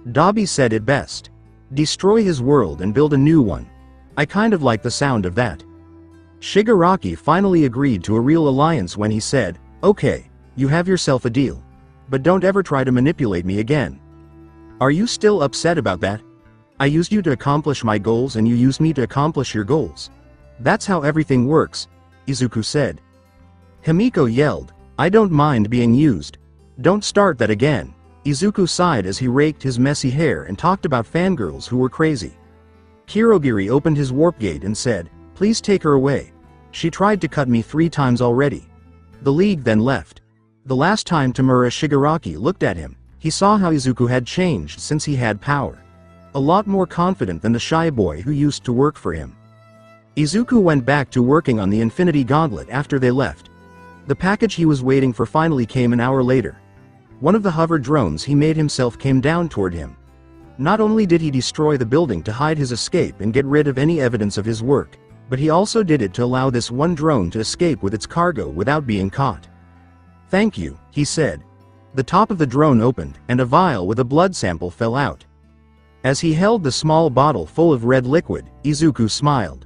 Dabi said it best. Destroy his world and build a new one. I kind of like the sound of that. Shigaraki finally agreed to a real alliance when he said, okay, you have yourself a deal. But don't ever try to manipulate me again. Are you still upset about that? I used you to accomplish my goals and you used me to accomplish your goals. That's how everything works, Izuku said. Himiko yelled, I don't mind being used. Don't start that again. Izuku sighed as he raked his messy hair and talked about fangirls who were crazy. Kurogiri opened his warp gate and said, please take her away. She tried to cut me 3 times already. The league then left. The last time Tamura Shigaraki looked at him, he saw how Izuku had changed since he had power. A lot more confident than the shy boy who used to work for him. Izuku went back to working on the Infinity Gauntlet after they left. The package he was waiting for finally came an hour later. One of the hover drones he made himself came down toward him. Not only did he destroy the building to hide his escape and get rid of any evidence of his work, but he also did it to allow this one drone to escape with its cargo without being caught. Thank you, he said. The top of the drone opened, and a vial with a blood sample fell out. As he held the small bottle full of red liquid, Izuku smiled.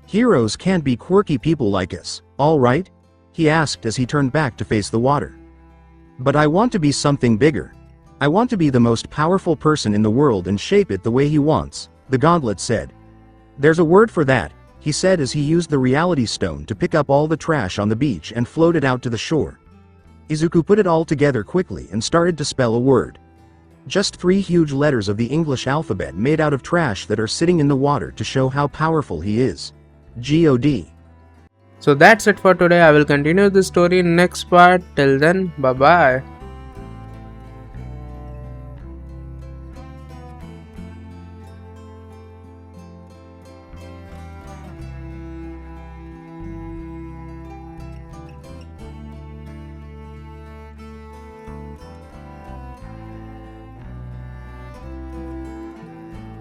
Heroes can't be quirky people like us, all right? He asked as he turned back to face the water. But I want to be something bigger. I want to be the most powerful person in the world and shape it the way he wants, the gauntlet said. There's a word for that, he said as he used the reality stone to pick up all the trash on the beach and float it out to the shore. Izuku put it all together quickly and started to spell a word. Just 3 huge letters of the English alphabet made out of trash that are sitting in the water to show how powerful he is. God. So that's it for today. I will continue this story in next part. Till then, bye bye.